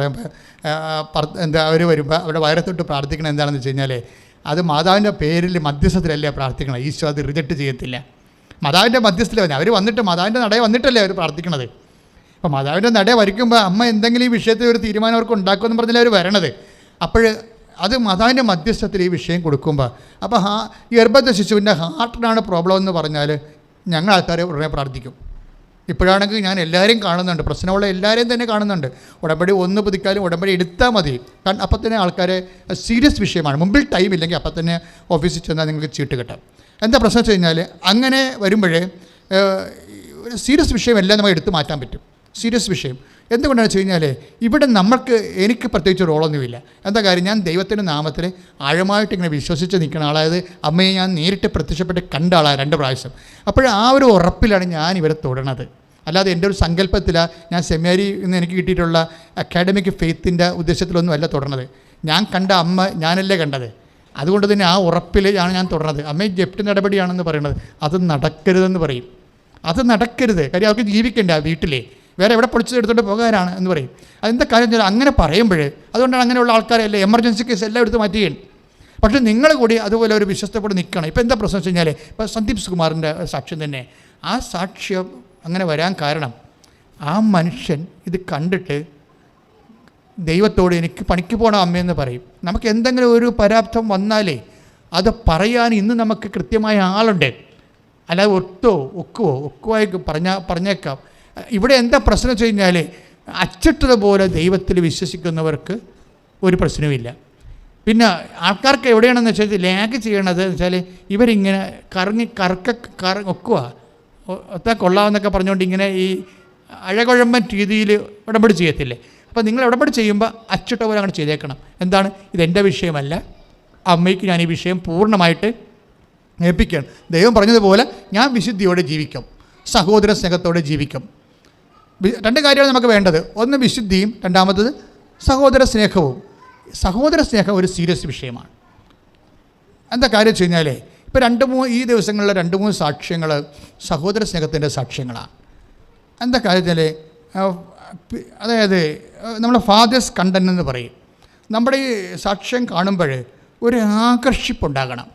അവർ വരുമ്പോൾ അവിടെ വയറത്തൊട്ട് പ്രാർത്ഥിക്കണം. എന്താണെന്ന് വെച്ച് കഴിഞ്ഞാൽ അത് മാതാവിൻ്റെ പേരിൽ മധ്യസ്ഥത്തിലല്ലേ പ്രാർത്ഥിക്കണം. ഈശോ അത് റിജക്റ്റ് ചെയ്യത്തില്ല. മാതാവിൻ്റെ മധ്യസ്ഥത്തിൽ അവർ വന്നിട്ട് മാതാവിൻ്റെ നടയെ വന്നിട്ടല്ലേ അവർ പ്രാർത്ഥിക്കണത്. അപ്പോൾ മാതാവിൻ്റെ നടയെ വരയ്ക്കുമ്പോൾ അമ്മ എന്തെങ്കിലും ഈ വിഷയത്തിൽ ഒരു തീരുമാനം അവർക്ക് ഉണ്ടാക്കുമെന്ന് പറഞ്ഞാൽ അവർ വരണത്. അപ്പോൾ അത് മാതാവിൻ്റെ മധ്യസ്ഥത്തിൽ ഈ വിഷയം കൊടുക്കുമ്പോൾ അപ്പോൾ ഈ ഗർഭസ്ഥ ശിശുവിൻ്റെ ഹാർട്ടിനാണ് പ്രോബ്ലം എന്ന് പറഞ്ഞാൽ ഞങ്ങൾ ആൾക്കാരെ ഉടനെ പ്രാർത്ഥിക്കും. ഇപ്പോഴാണെങ്കിൽ ഞാൻ എല്ലാവരെയും കാണുന്നുണ്ട്, പ്രശ്നമുള്ള എല്ലാവരെയും തന്നെ കാണുന്നുണ്ട്. ഉടമ്പടി ഒന്ന് പുതുക്കാലും ഉടമ്പടി എടുത്താൽ മതി. കാരണം അപ്പം തന്നെ ആൾക്കാരെ സീരിയസ് വിഷയമാണ്. മുമ്പിൽ ടൈം ഇല്ലെങ്കിൽ അപ്പം തന്നെ ഓഫീസിൽ ചെന്നാൽ നിങ്ങൾക്ക് ചീട്ട് കിട്ടാം. എന്താ പ്രശ്നം വെച്ച് കഴിഞ്ഞാൽ അങ്ങനെ വരുമ്പോഴേ ഒരു സീരിയസ് വിഷയമെല്ലാം നമ്മൾ എടുത്തു മാറ്റാൻ പറ്റും. സീരിയസ് വിഷയം എന്തുകൊണ്ടാണെന്ന് വെച്ച് കഴിഞ്ഞാൽ ഇവിടെ എനിക്ക് പ്രത്യേകിച്ച് റോളൊന്നുമില്ല. എന്താ കാര്യം, ഞാൻ ദൈവത്തിൻ്റെ നാമത്തിൽ ആഴമായിട്ട് ഇങ്ങനെ വിശ്വസിച്ച് നിൽക്കുന്ന ആളായത് അമ്മയെ ഞാൻ നേരിട്ട് പ്രത്യക്ഷപ്പെട്ട് കണ്ട ആളാണ് 2 പ്രാവശ്യം. അപ്പോൾ ആ ഒരു ഉറപ്പിലാണ് ഞാൻ ഇവരെ തൊടണത്. അല്ലാതെ എൻ്റെ ഒരു സങ്കല്പത്തിലാണ് ഞാൻ സെമിനാരി എന്ന് എനിക്ക് കിട്ടിയിട്ടുള്ള അക്കാഡമിക് ഫെയ്ത്തിൻ്റെ ഉദ്ദേശത്തിലൊന്നും അല്ല തൊടണത്. ഞാൻ കണ്ട അമ്മ ഞാനല്ലേ കണ്ടത്. അതുകൊണ്ട് തന്നെ ആ ഉറപ്പിലാണ് ഞാൻ തുടർന്നത്. അമ്മയെ ജപ്തി നടപടിയാണെന്ന് പറയുന്നത് അത് നടക്കരുതെന്ന് പറയും. അത് നടക്കരുത്. കാര്യം അവർക്ക് ജീവിക്കേണ്ട വീട്ടിലെ വേറെ എവിടെ പൊളിച്ചെടുത്തോണ്ട് പോകാനാണ് എന്ന് പറയും. അതെന്താ കാര്യം വെച്ചാൽ അങ്ങനെ പറയുമ്പോൾ അതുകൊണ്ടാണ് അങ്ങനെയുള്ള ആൾക്കാരല്ലേ എമർജൻസി കേസ് എല്ലാം എടുത്ത് മാറ്റുകയാണ്. പക്ഷേ നിങ്ങൾ കൂടി അതുപോലെ ഒരു വിശ്വസ്തയോടെ നിൽക്കണം. ഇപ്പോൾ എന്താ പ്രശ്നം വെച്ച് കഴിഞ്ഞാൽ ഇപ്പോൾ സന്ദീപ് സുകുമാറിൻ്റെ സാക്ഷ്യം തന്നെ, ആ സാക്ഷ്യം അങ്ങനെ വരാൻ കാരണം ആ മനുഷ്യൻ ഇത് കണ്ടിട്ട് ദൈവത്തോട് എനിക്ക് പണിക്ക് പോകണം അമ്മയെന്ന് പറയും. നമുക്ക് എന്തെങ്കിലും ഒരു പരാബ്ധം വന്നാലേ അത് പറയാൻ ഇന്ന് നമുക്ക് കൃത്യമായ ആളുണ്ട്. അല്ലാതെ ഒക്കുവായി പറഞ്ഞേക്കാം. ഇവിടെ എന്താ പ്രശ്നം വെച്ച് കഴിഞ്ഞാൽ അച്ചിട്ടതുപോലെ ദൈവത്തിൽ വിശ്വസിക്കുന്നവർക്ക് ഒരു പ്രശ്നവുമില്ല. പിന്നെ ആൾക്കാർക്ക് എവിടെയാണെന്ന് വെച്ചാൽ ലാഗ് ചെയ്യണത് എന്ന് വെച്ചാൽ ഇവരിങ്ങനെ ഒത്താ കൊള്ളാമെന്നൊക്കെ പറഞ്ഞുകൊണ്ട് ഇങ്ങനെ ഈ അഴകുഴമ്പൻ രീതിയിൽ ഉടമ്പടി ചെയ്യത്തില്ലേ. അപ്പോൾ നിങ്ങൾ ഉടമ്പടി ചെയ്യുമ്പോൾ അച്ചിട്ട പോലെ അങ്ങനെ ചെയ്തേക്കണം. എന്താണ്, ഇതെൻ്റെ വിഷയമല്ല, അമ്മയ്ക്ക് ഞാൻ ഈ വിഷയം പൂർണ്ണമായിട്ട് ഏൽപ്പിക്കണം. ദൈവം പറഞ്ഞതുപോലെ ഞാൻ വിശുദ്ധിയോടെ ജീവിക്കും, സഹോദര സ്നേഹത്തോടെ ജീവിക്കും. 2 കാര്യമാണ് നമുക്ക് വേണ്ടത്. ഒന്ന് വിശുദ്ധിയും, രണ്ടാമത്തത് സഹോദര സ്നേഹവും. സഹോദര സ്നേഹം ഒരു സീരിയസ് വിഷയമാണ്. എന്താ കാര്യം വെച്ച് കഴിഞ്ഞാൽ ഇപ്പോൾ ഈ ദിവസങ്ങളിലെ 2-3 സാക്ഷ്യങ്ങൾ സഹോദര സ്നേഹത്തിൻ്റെ സാക്ഷ്യങ്ങളാണ്. എന്താ കാര്യം വെച്ചാൽ അതായത് നമ്മൾ ഫാദേഴ്സ് കണ്ടന്റ് എന്ന് പറയും. നമ്മുടെ ഈ സാക്ഷ്യം കാണുമ്പോൾ ഒരു ആകർഷിപ്പുണ്ടാകണം.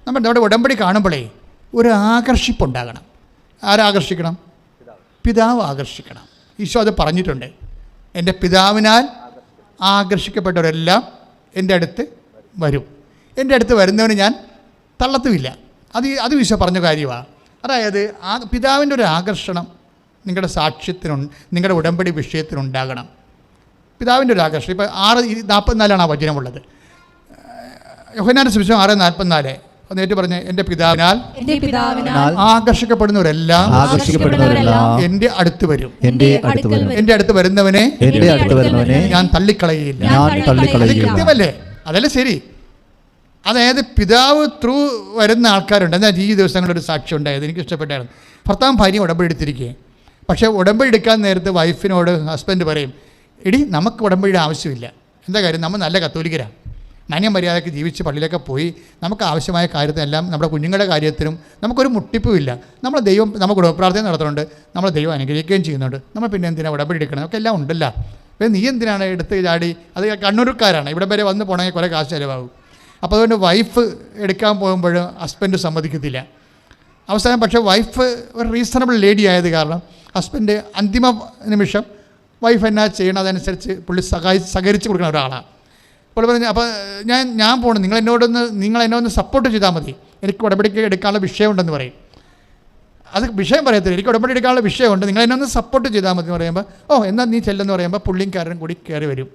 നമ്മുടെ ഉടമ്പടി കാണുമ്പോഴേ ഒരു ആകർഷിപ്പുണ്ടാകണം. ആരാകർഷിക്കണം? പിതാവ് ആകർഷിക്കണം. ഈശോ അത് പറഞ്ഞിട്ടുണ്ട്. എൻ്റെ പിതാവിനാൽ ആകർഷിക്കപ്പെട്ടവരെല്ലാം എൻ്റെ അടുത്ത് വരും, എൻ്റെ അടുത്ത് വരുന്നവന് ഞാൻ തള്ളത്തുമില്ല. അത് ഈശോ പറഞ്ഞ കാര്യമാണ്. അതായത് പിതാവിൻ്റെ ഒരു ആകർഷണം നിങ്ങളുടെ സാക്ഷ്യത്തിനുണ്ട്, നിങ്ങളുടെ ഉടമ്പടി വിഷയത്തിനുണ്ടാകണം. പിതാവിൻ്റെ ഒരു ആകർഷണം. ഇപ്പോൾ 6:44 ആ വചനമുള്ളത്. യോഹന്നാന്റെ സുവിശേഷം 6:44. നേരിട്ട് പറഞ്ഞ് എൻ്റെ പിതാവിനാൽ ആകർഷിക്കപ്പെടുന്നവരെല്ലാം എൻ്റെ അടുത്ത് വരും, എൻ്റെ അടുത്ത് വരുന്നവനെ ഞാൻ തള്ളിക്കളയില്ല. കൃത്യമല്ലേ? അതല്ലേ ശരി. അതായത് പിതാവ് ത്രൂ വരുന്ന ആൾക്കാരുണ്ട്. എന്നാൽ ഈ ദിവസങ്ങളൊരു സാക്ഷ്യം ഉണ്ടായത് എനിക്ക് ഇഷ്ടപ്പെട്ടായിരുന്നു. ഭർത്താവും ഭാര്യയും ഉടമ്പടി എടുത്തിരിക്കുകയും, പക്ഷേ ഉടമ്പടി എടുക്കാൻ നേരത്ത് വൈഫിനോട് ഹസ്ബൻഡ് പറയും, എടി നമുക്ക് ഉടമ്പടിയുടെ ആവശ്യമില്ല. എന്താ കാര്യം, നമ്മൾ നല്ല കത്തോലിക്കരാണ്, മാന്യമര്യാദയ്ക്ക് ജീവിച്ച് പള്ളിയിലൊക്കെ പോയി നമുക്ക് ആവശ്യമായ കാര്യത്തിനെല്ലാം നമ്മുടെ കുഞ്ഞുങ്ങളുടെ കാര്യത്തിനും നമുക്കൊരു മുട്ടിപ്പുമില്ല. നമ്മൾ ദൈവം നമുക്ക് കുടുംബപ്രാർത്ഥന നടത്തുന്നുണ്ട്, നമ്മൾ ദൈവം അനുഗ്രഹിക്കുകയും ചെയ്യുന്നുണ്ട്. നമ്മൾ പിന്നെ എന്തിനാണ് ഉടമ്പടി എടുക്കണം? നമുക്ക് എല്ലാം ഉണ്ടല്ലോ. അപ്പോൾ നീ എന്തിനാണ് എടുത്ത് ചാടി? അത് കണ്ണൂർക്കാരാണ്, ഇവിടെ വരെ വന്ന് പോകണമെങ്കിൽ കുറേ കാശ് ചിലവാകും. അപ്പോൾ അതുകൊണ്ട് വൈഫ് എടുക്കാൻ പോകുമ്പോൾ ഹസ്ബൻഡ് സമ്മതിക്കത്തില്ല. അവസാനം പക്ഷേ വൈഫ് ഒരു റീസണബിൾ ലേഡി ആയത് കാരണം ഹസ്ബൻഡ് അന്തിമ നിമിഷം വൈഫ് എന്നാ ചെയ്യണം അതനുസരിച്ച് പുള്ളി സഹകരിച്ച് കൊടുക്കുന്ന ഒരാളാണ്. അപ്പോൾ പറഞ്ഞു, അപ്പോൾ ഞാൻ പോകണം, നിങ്ങൾ എന്നെ ഒന്ന് സപ്പോർട്ട് ചെയ്താൽ മതി, എനിക്ക് ഉടമ്പടിക്ക് എടുക്കാനുള്ള വിഷയമുണ്ടെന്ന് പറയും. അത് വിഷയം പറയത്തില്ല, എനിക്ക് ഉടമ്പടി എടുക്കാനുള്ള വിഷയമുണ്ട്, നിങ്ങൾ എന്നെ ഒന്ന് സപ്പോർട്ട് ചെയ്താൽ മതി എന്ന് പറയുമ്പോൾ, ഓ എന്നാൽ നീ ചെല്ലെന്ന് പറയുമ്പോൾ പുള്ളിക്കാരനും കൂടി കയറി വരും,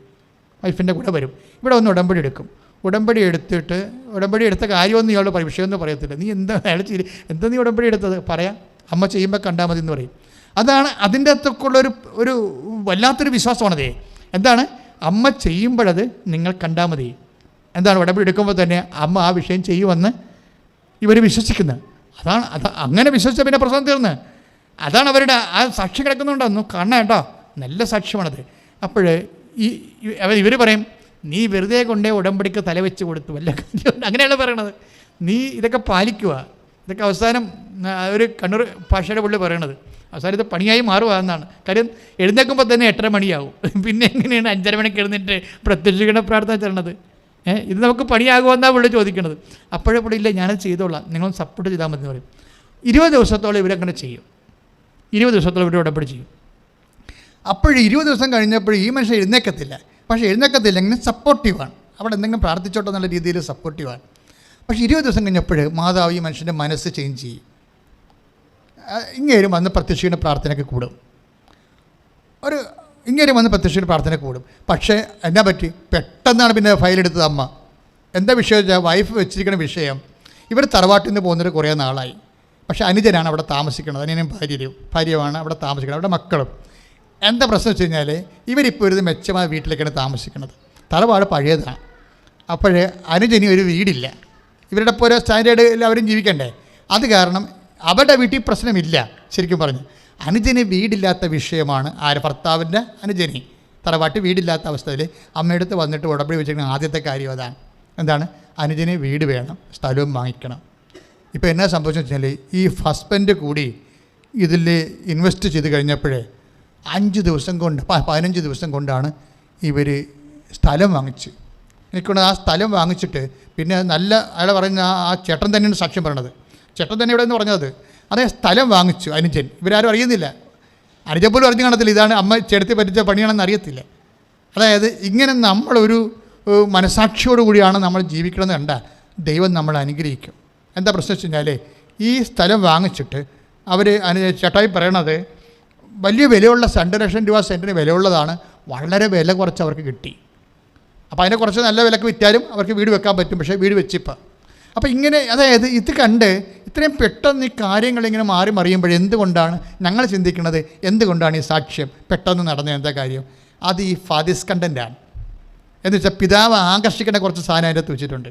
വൈഫിൻ്റെ കൂടെ വരും. ഇവിടെ ഒന്ന് ഉടമ്പടി എടുക്കും. ഉടമ്പടി എടുത്ത കാര്യമൊന്നും ഇയാളുടെ വിഷയമൊന്നും പറയത്തില്ല. നീ എന്താ നീ ഉടമ്പടി എടുത്തത് പറയാം, അമ്മ ചെയ്യുമ്പോൾ കണ്ടാൽ മതി എന്ന് പറയും. അതാണ് അതിൻ്റെ അകത്തൊക്കെയുള്ളൊരു ഒരു വല്ലാത്തൊരു വിശ്വാസമാണതേ. എന്താണ്? അമ്മ ചെയ്യുമ്പോഴത് നിങ്ങൾ കണ്ടാൽ മതി. എന്താണ്? ഉടമ്പടി എടുക്കുമ്പോൾ തന്നെ അമ്മ ആ വിഷയം ചെയ്യുമെന്ന് ഇവർ വിശ്വസിക്കുന്നത്. അങ്ങനെ വിശ്വസിച്ച പിന്നെ പ്രശ്നം തീർന്ന്. അതാണ് അവരുടെ ആ സാക്ഷി കിടക്കുന്നുണ്ടോ കാണണം കേട്ടോ, നല്ല സാക്ഷ്യമാണത്. അപ്പോൾ ഇവർ പറയും, നീ വെറുതെ കൊണ്ടേ ഉടമ്പടിക്ക് തലവെച്ച് കൊടുത്തു വല്ല കാര്യമുണ്ട്, അങ്ങനെയല്ല പറയണത്. നീ ഇതൊക്കെ പാലിക്കുക. ഇതൊക്കെ അവസാനം ഒരു കണ്ണൂർ ഭാഷയുടെ പുള്ളി പറയണത് അവസാനം ഇത് പണിയായി മാറുക എന്നാണ്. കാര്യം എഴുന്നേൽക്കുമ്പോൾ തന്നെ 8:30 മണിയാവും. പിന്നെ എങ്ങനെയാണ് 5:30 മണിക്ക് എഴുന്നേറ്റ് പ്രത്യക്ഷീകരണ പ്രാർത്ഥന തരണത്? ഇത് നമുക്ക് പണിയാകുമെന്നാണ് പുള്ളി ചോദിക്കണത്. അപ്പോഴേ പുള്ളി ഇല്ല, ഞാനത് ചെയ്തോളാം, നിങ്ങൾ സപ്പോർട്ട് ചെയ്താൽ മതി എന്ന് പറയും. 20 ദിവസത്തോളം ഇവരങ്ങനെ ചെയ്യും. 20 ദിവസത്തോളം ഇവർ ഉടമ്പടി ചെയ്യും. അപ്പോൾ 20 ദിവസം കഴിഞ്ഞപ്പോൾ ഈ മനുഷ്യൻ എഴുന്നേക്കത്തില്ല. പക്ഷേ എഴുന്നേക്കത്തില്ലെങ്കിൽ സപ്പോർട്ടീവാണ്, അവിടെ എന്തെങ്കിലും പ്രാർത്ഥിച്ചോട്ടെ എന്നുള്ള രീതിയിൽ സപ്പോർട്ടീവാണ്. പക്ഷേ 20 ദിവസം കഴിഞ്ഞപ്പോൾ മാതാവ് ഈ മനുഷ്യൻ്റെ മനസ്സ് ചേഞ്ച് ചെയ്യും. ഇങ്ങേരും വന്ന് പ്രത്യക്ഷീകരണ പ്രാർത്ഥനയ്ക്ക് കൂടും. ഇങ്ങേരും വന്ന് പ്രത്യക്ഷീകരണ പ്രാർത്ഥനയ്ക്ക് കൂടും. പക്ഷേ എന്നാ പറ്റി? പെട്ടെന്നാണ് പിന്നെ ഫയലെടുത്തത് അമ്മ. എന്താ വിഷയം വെച്ചാൽ വൈഫ് വെച്ചിരിക്കുന്ന വിഷയം, ഇവർ തറവാട്ടിൽ നിന്ന് പോകുന്നൊരു കുറേ നാളായി. പക്ഷേ അനുജനാണ് അവിടെ താമസിക്കുന്നത്, അനുജനും ഭാര്യയുമാണ് അവിടെ താമസിക്കുന്നത്, അവിടെ മക്കളും. എന്താ പ്രശ്നം വെച്ച് കഴിഞ്ഞാൽ ഇവരിപ്പോൾ ഒരു മെച്ചമായ വീട്ടിലേക്കാണ് താമസിക്കുന്നത്. തറവാട് പഴയതാണ്. അപ്പോഴേ അനുജന് ഒരു വീടില്ല. ഇവരുടെ ഇപ്പോൾ ഒരു സ്റ്റാൻഡേർഡിൽ അവരും ജീവിക്കണ്ടേ. അത് കാരണം അവരുടെ വീട്ടിൽ പ്രശ്നമില്ല. ശരിക്കും പറഞ്ഞു അനുജന് വീടില്ലാത്ത വിഷയമാണ് ഭർത്താവിൻ്റെ അനുജന് തറവാട്ടിൽ വീടില്ലാത്ത അവസ്ഥയിൽ അമ്മയടുത്ത് വന്നിട്ട് ഉടമ്പടി വെച്ചിരിക്കുന്ന ആദ്യത്തെ കാര്യം അതാണ്. എന്താണ്? അനുജന് വീട് വേണം, സ്ഥലവും വാങ്ങിക്കണം. ഇപ്പോൾ എന്നാ സംഭവിച്ചെന്ന് വെച്ചാൽ ഈ ഹസ്ബൻഡ് കൂടി ഇതിൽ ഇൻവെസ്റ്റ് ചെയ്ത് കഴിഞ്ഞപ്പോഴേ 5 ദിവസം കൊണ്ട് 15 ദിവസം കൊണ്ടാണ് ഇവർ സ്ഥലം വാങ്ങിച്ച്. എനിക്കൊണ്ട് ആ സ്ഥലം വാങ്ങിച്ചിട്ട് പിന്നെ നല്ല അയാൾ പറയുന്ന ആ ചേട്ടൻ തന്നെയാണ് സാക്ഷ്യം പറയണത്. ചേട്ടൻ തന്നെ ഇവിടെ നിന്ന് പറഞ്ഞത് അതേ സ്ഥലം വാങ്ങിച്ചു അനുജൻ. ഇവരാരും അറിയുന്നില്ല, അനുജൻ പോലും അറിഞ്ഞു കാണത്തില്ല ഇതാണ് അമ്മ ചെടുത്തി പറ്റിച്ച പണിയാണെന്ന് അറിയത്തില്ല. അതായത് ഇങ്ങനെ നമ്മളൊരു മനസാക്ഷിയോടുകൂടിയാണ് നമ്മൾ ജീവിക്കണമെന്ന് കണ്ടാൽ ദൈവം നമ്മളെ അനുഗ്രഹിക്കും. എന്താ പ്രശ്നം വെച്ച് കഴിഞ്ഞാൽ ഈ സ്ഥലം വാങ്ങിച്ചിട്ട് അവർ ചേട്ടായി പറയണത് വലിയ വിലയുള്ള 2 ലക്ഷം രൂപ സെൻറ്റിന് വിലയുള്ളതാണ്, വളരെ വില കുറച്ച് അവർക്ക് കിട്ടി. അപ്പോൾ അതിനെ കുറച്ച് നല്ല വിലക്ക് വിറ്റാലും അവർക്ക് വീട് വെക്കാൻ പറ്റും. പക്ഷേ വീട് വെച്ചിപ്പോൾ അപ്പോൾ ഇങ്ങനെ അതായത് ഇത് കണ്ട് ഇത്രയും പെട്ടെന്ന് ഈ കാര്യങ്ങളിങ്ങനെ മാറി മറിയുമ്പോൾ എന്തുകൊണ്ടാണ് ഞങ്ങൾ ചിന്തിക്കുന്നത്, എന്തുകൊണ്ടാണ് ഈ സാക്ഷ്യം പെട്ടെന്ന് നടന്ന എന്താ കാര്യം? അത് ഈ ഫാദിസ് കണ്ടൻ്റാണ്. എന്ന് വെച്ചാൽ പിതാവ് ആകർഷിക്കേണ്ട കുറച്ച് സാധനം അതിൻ്റെ അകത്ത് വെച്ചിട്ടുണ്ട്.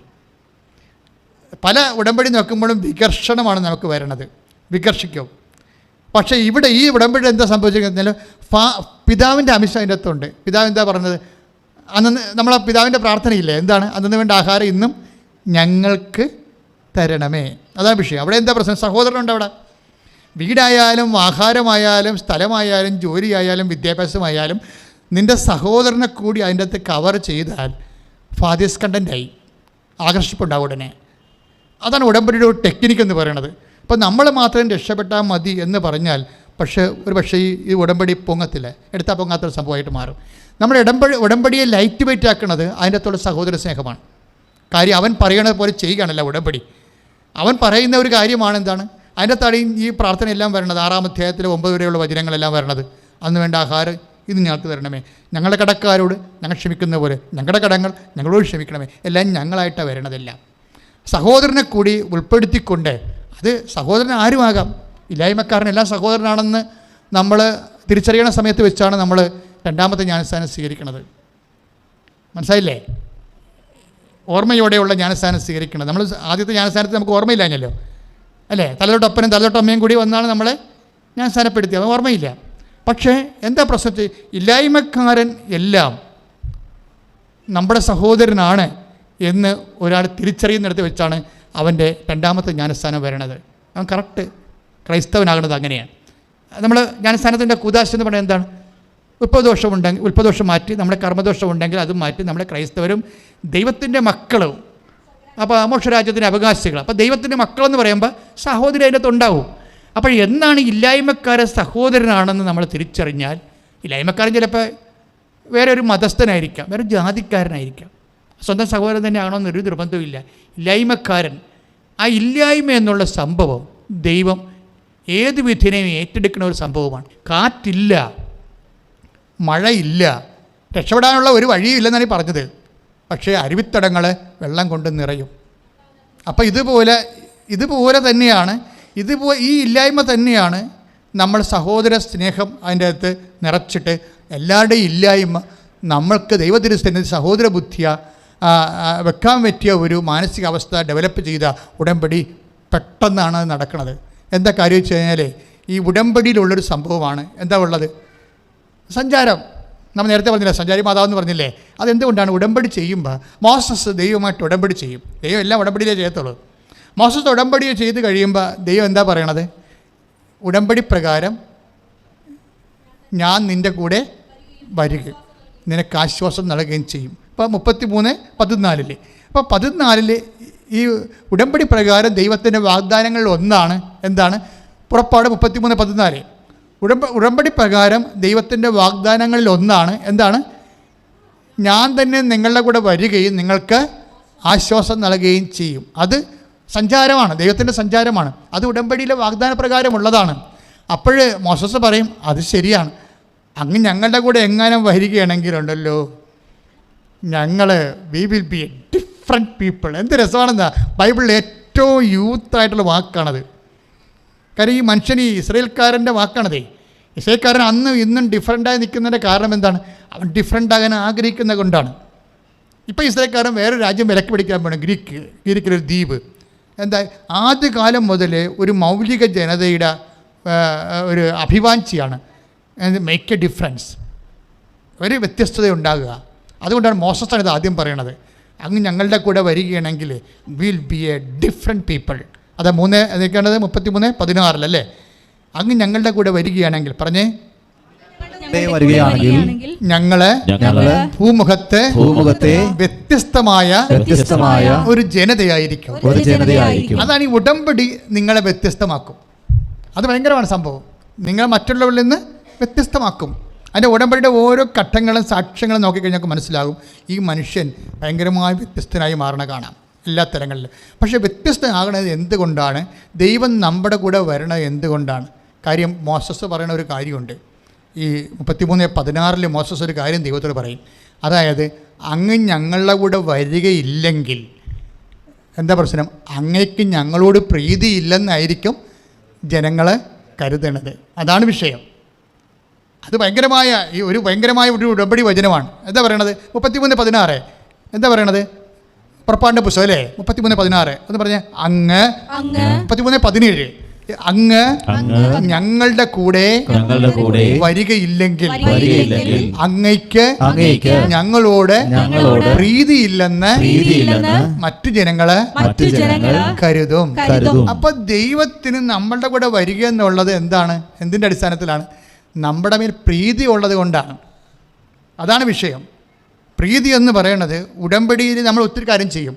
പല ഉടമ്പടി നോക്കുമ്പോഴും വികർഷണമാണ് നമുക്ക് വരണത്, വികർഷിക്കും. പക്ഷേ ഇവിടെ ഈ ഉടമ്പടി എന്താ സംഭവിച്ചിരിക്കുന്നത്? പിതാവിൻ്റെ അംശം അതിൻ്റെ അകത്തുണ്ട്. പിതാവ് എന്താ പറഞ്ഞത്? അന്ന് നമ്മളെ പിതാവിൻ്റെ പ്രാർത്ഥനയില്ലേ, എന്താണ്? അന്നു വേണ്ട ആഹാരം ഇന്നും ഞങ്ങൾക്ക് തരണമേ. അതാണ് വിഷയം. അവിടെ എന്താ പ്രശ്നം? സഹോദരനുണ്ട് അവിടെ. വീടായാലും ആഹാരമായാലും സ്ഥലമായാലും ജോലിയായാലും വിദ്യാഭ്യാസമായാലും നിൻ്റെ സഹോദരനെ കൂടി അതിൻ്റെ അകത്ത് കവർ ചെയ്താൽ ഫാദിയസ് കണ്ടൻ്റായി, ആകർഷിപ്പുണ്ടാവും ഉടനെ. അതാണ് ഉടമ്പടിയുടെ ഒരു ടെക്നിക്ക് എന്ന് പറയുന്നത്. അപ്പോൾ നമ്മൾ മാത്രം രക്ഷപ്പെട്ടാൽ മതി എന്ന് പറഞ്ഞാൽ പക്ഷേ ഈ ഉടമ്പടി പൊങ്ങത്തില്ല, എടുത്താൽ പൊങ്ങാത്തൊരു സംഭവമായിട്ട് മാറും. നമ്മൾ ഉടമ്പടിയെ ലൈറ്റ് വെയിറ്റ് ആക്കുന്നത് അതിൻ്റെ അകത്തുള്ള സഹോദര സ്നേഹമാണ്. കാര്യം അവൻ പറയണത് പോലെ ചെയ്യുകയാണല്ല ഉടമ്പടി. അവൻ പറയുന്ന ഒരു കാര്യമാണ് എന്താണ് അതിൻ്റെ തടിയും ഈ പ്രാർത്ഥനയെല്ലാം വരണത് 6-ാം അധ്യായത്തിൽ 9 വരെയുള്ള വചനങ്ങളെല്ലാം വരണത്. അന്ന് വേണ്ട ആഹാരം ഇത് ഞങ്ങൾക്ക് തരണമേ, ഞങ്ങളുടെ കടക്കാരോട് ഞങ്ങൾ ക്ഷമിക്കുന്ന പോലെ ഞങ്ങളുടെ കടങ്ങൾ ഞങ്ങളോട് ക്ഷമിക്കണമേ, എല്ലാം ഞങ്ങളായിട്ടാണ് വരണതെല്ലാം. സഹോദരനെ കൂടി ഉൾപ്പെടുത്തിക്കൊണ്ട്, അത് സഹോദരൻ ആരുമാകാം, ഇല്ലായ്മക്കാരനെല്ലാം സഹോദരനാണെന്ന് നമ്മൾ തിരിച്ചറിയണ സമയത്ത് വെച്ചാണ് നമ്മൾ 2ാമത്തെ ജ്ഞാനസ്ഥാനം സ്വീകരിക്കുന്നത്. മനസ്സിലായില്ലേ? ഓർമ്മയോടെയുള്ള ജ്ഞാനസ്ഥാനം സ്വീകരിക്കണം. നമ്മൾ ആദ്യത്തെ ജ്ഞാനസ്ഥാനത്ത് നമുക്ക് ഓർമ്മയില്ലാഞ്ഞല്ലോ അല്ലേ? തലതൊട്ടപ്പനും തലതൊട്ടമ്മയും കൂടി വന്നാണ് നമ്മളെ ജ്ഞാനസ്ഥാനപ്പെടുത്തിയത്, അത് ഓർമ്മയില്ല. പക്ഷേ എന്താ പ്രശ്നത്തിൽ ഇല്ലായ്മക്കാരൻ എല്ലാം നമ്മുടെ സഹോദരനാണ് എന്ന് ഒരാൾ തിരിച്ചറിയുന്നിടത്ത് വെച്ചാണ് അവൻ്റെ രണ്ടാമത്തെ ജ്ഞാനസ്ഥാനം വരണത്. അവൻ കറക്റ്റ് ക്രൈസ്തവനാകുന്നത് അങ്ങനെയാണ്. നമ്മൾ ജ്ഞാനസ്ഥാനത്തിൻ്റെ കൂദാശ എന്ന് പറയുന്നത് എന്താണ്? ഉൽപ്പദോഷം മാറ്റി നമ്മുടെ കർമ്മദോഷം ഉണ്ടെങ്കിൽ അത് മാറ്റി നമ്മളെ ക്രൈസ്തവരും ദൈവത്തിൻ്റെ മക്കളും, അപ്പോൾ മോക്ഷരാജ്യത്തിൻ്റെ അവകാശികൾ. അപ്പോൾ ദൈവത്തിൻ്റെ മക്കളെന്ന് പറയുമ്പോൾ സഹോദരി അതിൻ്റെ ഉണ്ടാവും. അപ്പോൾ എന്നാണ് ഇല്ലായ്മക്കാരെ സഹോദരനാണെന്ന് നമ്മൾ തിരിച്ചറിഞ്ഞാൽ, ഇല്ലായ്മക്കാരൻ ചിലപ്പോൾ വേറെ ഒരു മതസ്ഥനായിരിക്കാം, വേറെ ജാതിക്കാരനായിരിക്കാം, സ്വന്തം സഹോദരൻ തന്നെ ആകണമെന്നൊരു നിർബന്ധമില്ല. ഇല്ലായ്മക്കാരൻ, ആ ഇല്ലായ്മ എന്നുള്ള സംഭവം ദൈവം ഏത് വിധിനെയും ഏറ്റെടുക്കുന്ന ഒരു സംഭവമാണ്. കാറ്റില്ല, മഴയില്ല, രക്ഷപ്പെടാനുള്ള ഒരു വഴിയില്ലെന്നാണ് ഈ പറഞ്ഞത്. പക്ഷേ അരുവിത്തടങ്ങൾ വെള്ളം കൊണ്ട് നിറയും. അപ്പോൾ ഇതുപോലെ തന്നെയാണ്, ഈ ഇല്ലായ്മ തന്നെയാണ് നമ്മൾ സഹോദര സ്നേഹം അതിൻ്റെ അകത്ത് നിറച്ചിട്ട് എല്ലാവരുടെയും ഇല്ലായ്മ നമ്മൾക്ക് ദൈവത്തിൻ്റെ സഹോദര ബുദ്ധിയ വെക്കാൻ പറ്റിയ ഒരു മാനസികാവസ്ഥ ഡെവലപ്പ് ചെയ്ത ഉടമ്പടി പെട്ടെന്നാണ് നടക്കുന്നത്. എന്താ കാര്യം വെച്ച് കഴിഞ്ഞാൽ ഈ ഉടമ്പടിയിലുള്ളൊരു സംഭവമാണ്. എന്താ ഉള്ളത്? സഞ്ചാരം. നമ്മൾ നേരത്തെ പറഞ്ഞില്ല, സഞ്ചാരി മാതാവെന്ന് പറഞ്ഞില്ലേ? അതെന്തുകൊണ്ടാണ്? ഉടമ്പടി ചെയ്യുമ്പോൾ മോസസ് ദൈവമായിട്ട് ഉടമ്പടി ചെയ്യും. ദൈവം എല്ലാം ഉടമ്പടിയിലേ ചെയ്യത്തുള്ളൂ. മോസസ് ഉടമ്പടി ചെയ്ത് കഴിയുമ്പോൾ ദൈവം എന്താ പറയണത്? ഉടമ്പടി പ്രകാരം ഞാൻ നിൻ്റെ കൂടെ വരിക, നിനക്ക് ആശ്വാസം നൽകുകയും ചെയ്യും. ഇപ്പോൾ 33:14. അപ്പോൾ 14 ഈ ഉടമ്പടി പ്രകാരം ദൈവത്തിൻ്റെ വാഗ്ദാനങ്ങളിൽ ഒന്നാണ് എന്താണ്? പുറപ്പാട് 33:14. ഉടമ്പടി പ്രകാരം ദൈവത്തിൻ്റെ വാഗ്ദാനങ്ങളിൽ ഒന്നാണ് എന്താണ്? ഞാൻ തന്നെ നിങ്ങളുടെ കൂടെ വരികയും നിങ്ങൾക്ക് ആശ്വാസം നൽകുകയും ചെയ്യും. അത് സഞ്ചാരമാണ്, ദൈവത്തിൻ്റെ സഞ്ചാരമാണ്. അത് ഉടമ്പടിയിലെ വാഗ്ദാന പ്രകാരമുള്ളതാണ്. അപ്പോൾ മോസസ് പറയും, അത് ശരിയാണ്, അങ്ങ് ഞങ്ങളുടെ കൂടെ എങ്ങനെ വരികയാണെങ്കിലുണ്ടല്ലോ we will be a different people. എന്ത് രസമാണെന്നാ, ബൈബിളിൽ ഏറ്റവും യൂത്തായിട്ടുള്ള വാക്കാണത്. കാര്യം ഈ മനുഷ്യൻ, ഈ ഇസ്രയേൽക്കാരൻ്റെ വാക്കാണതേ. ഇസ്രയേൽക്കാരൻ അന്നും ഇന്നും ഡിഫറെൻ്റായി നിൽക്കുന്നതിൻ്റെ കാരണം എന്താണ്? അവൻ ഡിഫറെൻ്റാകാൻ ആഗ്രഹിക്കുന്നത് കൊണ്ടാണ്. ഇപ്പോൾ ഇസ്രയേൽക്കാരൻ വേറെ രാജ്യം വിലക്ക് പിടിക്കാൻ പോകണം, ഗ്രീക്കിലൊരു ദ്വീപ്. എന്താ, ആദ്യകാലം മുതൽ ഒരു മൗലിക ജനതയുടെ ഒരു അഭിവാഞ്ചിയാണ് മേക്ക് എ ഡിഫറൻസ്, ഒരു വ്യത്യസ്തത ഉണ്ടാകുക. അതുകൊണ്ടാണ് മോസസാണ് ഇത് ആദ്യം പറയണത്. അങ്ങ് ഞങ്ങളുടെ കൂടെ വരികയാണെങ്കിൽ will be a different people. അത് 33:16 അല്ലേ? അങ്ങ് ഞങ്ങളുടെ കൂടെ വരികയാണെങ്കിൽ പറഞ്ഞേ, ഞങ്ങള് ഭൂമുഖത്തെ വ്യത്യസ്തമായ ഒരു ജനതയായിരിക്കും. അതാണ് ഈ ഉടമ്പടി നിങ്ങളെ വ്യത്യസ്തമാക്കും. അത് ഭയങ്കരമാണ് സംഭവം. നിങ്ങൾ മറ്റുള്ളവരിൽ നിന്ന് വ്യത്യസ്തമാക്കും. അതിൻ്റെ ഉടമ്പടിയുടെ ഓരോ ഘട്ടങ്ങളും സാക്ഷ്യങ്ങളും നോക്കിക്കഴിഞ്ഞാൽ മനസ്സിലാകും ഈ മനുഷ്യൻ ഭയങ്കരമായി വ്യത്യസ്തനായി മാറണ കാണാം എല്ലാ തരങ്ങളിലും. പക്ഷേ വ്യത്യസ്തനാകണത് എന്തുകൊണ്ടാണ്? ദൈവം നമ്മുടെ കൂടെ വരണത് എന്തുകൊണ്ടാണ്? കാര്യം മോസസ് പറയുന്ന ഒരു കാര്യമുണ്ട്. ഈ 33:16 മോസസ് ഒരു കാര്യം ദൈവത്തോട് പറയും. അതായത്, അങ്ങ് ഞങ്ങളുടെ കൂടെ വരികയില്ലെങ്കിൽ എന്താ പ്രശ്നം? അങ്ങേക്ക് ഞങ്ങളോട് പ്രീതിയില്ലെന്നായിരിക്കും ജനങ്ങൾ കരുതണത്. അതാണ് വിഷയം. അത് ഭയങ്കരമായ ഒരു ഉടമ്പടി വചനമാണ്. എന്താ പറയണത്? 33:16 എന്താ പറയണത്? പുറപ്പാടിൻ്റെ പുസ്തകം അല്ലേ? 33:16 എന്ന് പറഞ്ഞാൽ അങ്ങ് 33:17 അങ്ങ് ഞങ്ങളുടെ കൂടെ വരികയില്ലെങ്കിൽ അങ്ങയ്ക്ക് ഞങ്ങളോട് പ്രീതിയില്ലെന്ന് മറ്റു ജനങ്ങള് കരുതും. അപ്പൊ ദൈവത്തിന് നമ്മളുടെ കൂടെ വരിക എന്നുള്ളത് എന്താണ്? എന്തിൻ്റെ അടിസ്ഥാനത്തിലാണ്? നമ്മുടെ മേൽ പ്രീതി ഉള്ളത് കൊണ്ടാണ്. അതാണ് വിഷയം. പ്രീതി എന്ന് പറയണത് ഉടമ്പടിയിൽ നമ്മൾ ഒത്തിരി കാര്യം ചെയ്യും.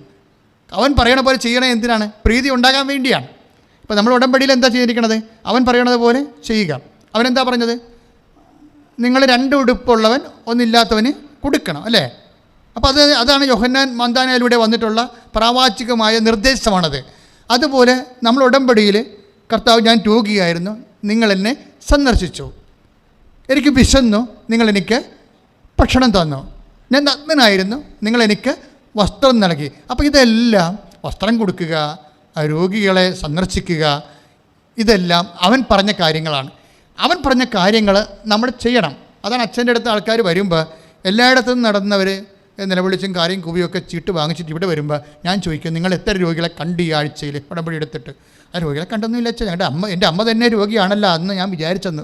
അവൻ പറയണ പോലെ ചെയ്യണത് എന്തിനാണ്? പ്രീതി ഉണ്ടാകാൻ വേണ്ടിയാണ്. ഇപ്പോൾ നമ്മൾ ഉടമ്പടിയിൽ എന്താ ചെയ്തിരിക്കണത്? അവൻ പറയണത് പോലെ ചെയ്യുക. അവനെന്താ പറഞ്ഞത്? നിങ്ങൾ 2 ഉടുപ്പുള്ളവൻ ഒന്നില്ലാത്തവന് കൊടുക്കണം അല്ലേ? അപ്പോൾ അതാണ് യോഹന്നാൻ മന്ദാനയിലൂടെ വന്നിട്ടുള്ള പ്രാവാചികമായ നിർദ്ദേശമാണത്. അതുപോലെ നമ്മൾ ഉടമ്പടിയിൽ കർത്താവ്, ഞാൻ രോഗിയായിരുന്നു, നിങ്ങളെന്നെ സന്ദർശിച്ചു, എനിക്ക് വിശന്നു, നിങ്ങളെനിക്ക് ഭക്ഷണം തന്നു, ഞാൻ നഗ്നനായിരുന്നു, നിങ്ങളെനിക്ക് വസ്ത്രം നൽകി. അപ്പോൾ ഇതെല്ലാം, വസ്ത്രം കൊടുക്കുക, രോഗികളെ സന്ദർശിക്കുക, ഇതെല്ലാം അവൻ പറഞ്ഞ കാര്യങ്ങളാണ്. അവൻ പറഞ്ഞ കാര്യങ്ങൾ നമ്മൾ ചെയ്യണം. അതാണ് അച്ഛൻ്റെ അടുത്ത് ആൾക്കാർ വരുമ്പോൾ എല്ലായിടത്തും നടന്നവർ നിലവിളിച്ചും കാര്യം കൂവിയൊക്കെ ചീട്ട് വാങ്ങിച്ചിട്ട് ഇവിടെ വരുമ്പോൾ ഞാൻ ചോദിക്കും, നിങ്ങൾ എത്ര രോഗികളെ കണ്ട് ഈ ആഴ്ചയിൽ ഉടമ്പടി എടുത്തിട്ട്? ആ രോഗികളെ കണ്ടൊന്നുമില്ല അച്ഛൻ, എൻ്റെ അമ്മ തന്നെ രോഗിയാണല്ലോ അന്ന് ഞാൻ വിചാരിച്ചെന്ന്.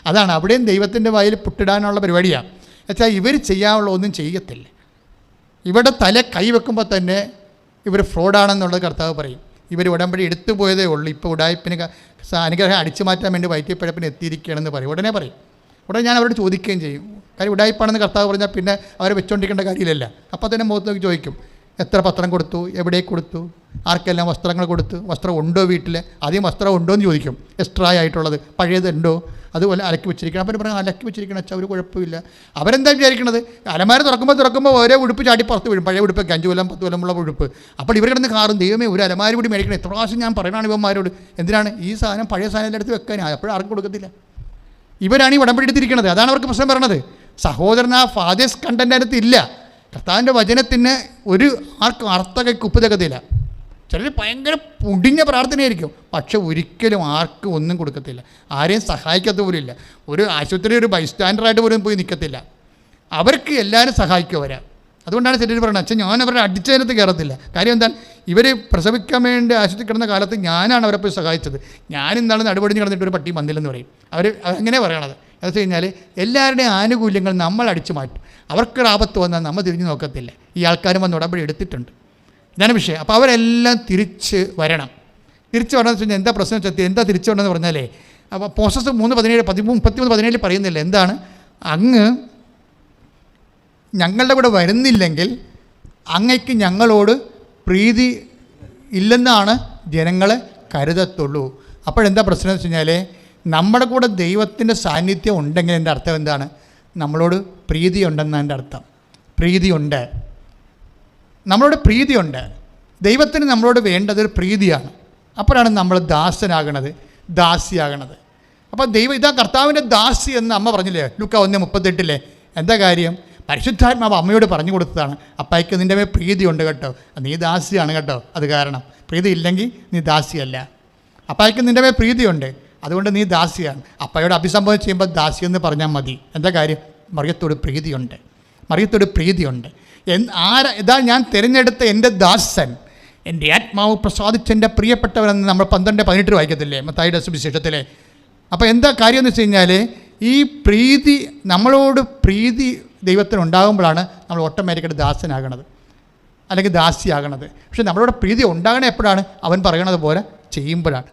അതാണ് അവിടെയും ദൈവത്തിൻ്റെ വായിൽ പുട്ടിടാനുള്ള പരിപാടിയാണ്. വെച്ചാൽ ഇവർ ചെയ്യാനുള്ള ഒന്നും ചെയ്യത്തില്ല. ഇവിടെ തല കൈവെക്കുമ്പോൾ തന്നെ ഇവർ ഫ്രോഡാണെന്നുള്ളത് കർത്താവ് പറയും. ഇവർ ഉടമ്പടി എടുത്തു പോയതേ ഉള്ളൂ, ഇപ്പോൾ ഉടായ്പിന് അനുഗ്രഹം അടിച്ചു മാറ്റാൻ വേണ്ടി വയറ്റിപ്പഴപ്പിന് എത്തിയിരിക്കുകയാണെന്ന് പറയും. ഉടനെ പറയും. ഉടനെ ഞാൻ അവരോട് ചോദിക്കുകയും ചെയ്യും. കാര്യം ഉടായ്പാണെന്ന് കർത്താവ് പറഞ്ഞാൽ പിന്നെ അവരെ വെച്ചുകൊണ്ടിരിക്കേണ്ട കാര്യമില്ലല്ല. അപ്പോൾ തന്നെ മുഖത്ത് നോക്കി ചോദിക്കും, എത്ര പത്രം കൊടുത്തു, എവിടെ കൊടുത്തു, ആർക്കെല്ലാം വസ്ത്രങ്ങൾ കൊടുത്തു, വസ്ത്രം ഉണ്ടോ വീട്ടിൽ, ആദ്യം വസ്ത്രം ഉണ്ടോ എന്ന് ചോദിക്കും. എക്സ്ട്രാ ആയിട്ടുള്ളത് പഴയതുണ്ടോ, അതുപോലെ അലക്കി വെച്ചിരിക്കണം. അവർ പറഞ്ഞാൽ അലക്കി വെച്ചിരിക്കണം അച്ഛാ, ഒരു കുഴപ്പമില്ല. അവരെന്താ വിചാരിക്കണത്, അലമാര തുറക്കുമ്പോൾ ഓരോ ഉടുപ്പ് ചാടി പുറത്ത് വീഴും, പഴയ ഉടുപ്പൊക്കെ 5 കൊല്ലം 10 കൊല്ലമുള്ള ഉടുപ്പ്. അപ്പോൾ ഇവർ കിടന്ന് കാറും, ദൈവമേ ഒരു അലമാര കൂടി മേടിക്കണം. എത്ര പ്രാവശ്യം ഞാൻ പറയണതാണ് ഇവന്മാരോട്, എന്തിനാണ് ഈ സാധനം പഴയ സാധനം എടുത്ത് വെക്കാനാണ്, അപ്പോഴും ആർക്കും കൊടുക്കത്തില്ല. ഇവരാണ് ഈ ഉടമ്പടി എടുത്തിരിക്കുന്നത്. അതാണ് അവർക്ക് പ്രശ്നം പറയണത്. സഹോദരൻ ആ ഫാദേഴ്സ് കണ്ടൻ്റ് അതിനകത്ത് ഇല്ല. കർത്താവിൻ്റെ വചനത്തിന് ഒരു ആർക്കും അർത്ഥകയ്ക്ക് ഉപ്പ് തകത്തില്ല. ചിലർ ഭയങ്കര പുടിഞ്ഞ പ്രാർത്ഥനയായിരിക്കും, പക്ഷെ ഒരിക്കലും ആർക്കും ഒന്നും കൊടുക്കത്തില്ല, ആരെയും സഹായിക്കത്ത പോലും ഇല്ല. ഒരു ആശുപത്രി ഒരു ബൈസ്റ്റാൻഡറായിട്ട് പോലും പോയി നിൽക്കത്തില്ല. അവർക്ക് എല്ലാവരും സഹായിക്കും അവരാ. അതുകൊണ്ടാണ് ചിലർ പറയുന്നത്, അച്ഛൻ ഞാൻ അവരെ അടിച്ചതിനകത്ത് കയറത്തില്ല. കാര്യം എന്താണ്, ഇവർ പ്രസവിക്കാൻ വേണ്ടി ആശുപത്രി കിടന്ന കാലത്ത് ഞാനാണ് അവരെ പോയി സഹായിച്ചത്. ഞാൻ ഇന്നാണ് നടുപടിഞ്ഞ് കിടന്നിട്ട് ഒരു പട്ടി വന്നില്ലെന്ന് പറയും അവർ. അങ്ങനെ പറയണത് എന്ന് വെച്ച് കഴിഞ്ഞാൽ എല്ലാവരുടെയും ആനുകൂല്യങ്ങൾ നമ്മൾ അടിച്ചു മാറ്റും. അവർക്ക് ആപത്ത് വന്നാൽ നമ്മൾ തിരിഞ്ഞു നോക്കത്തില്ല. ഈ ആൾക്കാരും വന്ന് ഉടമ്പടി എടുത്തിട്ടുണ്ട്. ഇതാണ് വിഷയം. അപ്പോൾ അവരെല്ലാം തിരിച്ച് വരണം. തിരിച്ച് വരണമെന്ന് വെച്ച് കഴിഞ്ഞാൽ എന്താ പ്രശ്നം വെച്ചാൽ, എന്താ തിരിച്ചു വരണമെന്ന് പറഞ്ഞാലേ, അപ്പോൾ പ്രോസസ്സ് 3:17 പറയുന്നില്ല. എന്താണ്, അങ്ങ് ഞങ്ങളുടെ കൂടെ വരുന്നില്ലെങ്കിൽ അങ്ങയ്ക്ക് ഞങ്ങളോട് പ്രീതി ഇല്ലെന്നാണ് ജനങ്ങളെ കരുതത്തുള്ളൂ. അപ്പോഴെന്താ പ്രശ്നം എന്ന് വെച്ച് കഴിഞ്ഞാൽ, നമ്മുടെ കൂടെ ദൈവത്തിൻ്റെ സാന്നിധ്യം ഉണ്ടെങ്കിൽ എൻ്റെ അർത്ഥം എന്താണ്, നമ്മളോട് പ്രീതി ഉണ്ടെന്നാണ് എൻ്റെ അർത്ഥം. പ്രീതിയുണ്ട്, നമ്മളോട് പ്രീതിയുണ്ട്. ദൈവത്തിന് നമ്മളോട് വേണ്ടത് ഒരു പ്രീതിയാണ്. അപ്പോഴാണ് നമ്മൾ ദാസനാകണത്, ദാസിയാകണത്. അപ്പോൾ ഇതാ കർത്താവിൻ്റെ ദാസി എന്ന് അമ്മ പറഞ്ഞില്ലേ ലൂക്കാ 1:38. എന്താ കാര്യം, പരിശുദ്ധാത്മാവ് അമ്മയോട് പറഞ്ഞു കൊടുത്തതാണ്, അപ്പായ്ക്ക് നിൻ്റെ മേൽ പ്രീതിയുണ്ട് കേട്ടോ, നീ ദാസിയാണ് കേട്ടോ. അത് കാരണം പ്രീതി ഇല്ലെങ്കിൽ നീ ദാസിയല്ല. അപ്പായ്ക്ക് നിൻ്റെ മേൽ പ്രീതിയുണ്ട്, അതുകൊണ്ട് നീ ദാസിയാണ്. അപ്പയോട് അഭിസംബോധന ചെയ്യുമ്പോൾ ദാസി എന്ന് പറഞ്ഞാൽ മതി. എന്താ കാര്യം, മറിയത്തോട് പ്രീതിയുണ്ട്, മറിയത്തോട് പ്രീതിയുണ്ട്. ഇതാ ഞാൻ തിരഞ്ഞെടുത്ത എൻ്റെ ദാസൻ, എൻ്റെ ആത്മാവ് പ്രസാദിച്ച് എൻ്റെ പ്രിയപ്പെട്ടവരെന്ന് നമ്മൾ 12:18 വായിക്കത്തില്ലേ മത്തായിയുടെ സുവിശേഷത്തിലെ. അപ്പോൾ എന്താ കാര്യം എന്ന് വെച്ച് കഴിഞ്ഞാൽ, ഈ പ്രീതി, നമ്മളോട് പ്രീതി ദൈവത്തിനുണ്ടാകുമ്പോഴാണ് നമ്മൾ ഓട്ടോമാറ്റിക്കായിട്ട് ദാസനാകണത് അല്ലെങ്കിൽ ദാസിയാകണത്. പക്ഷെ നമ്മളോട് പ്രീതി ഉണ്ടാകണത് എപ്പോഴാണ്, അവൻ പറയണത് പോലെ ചെയ്യുമ്പോഴാണ്.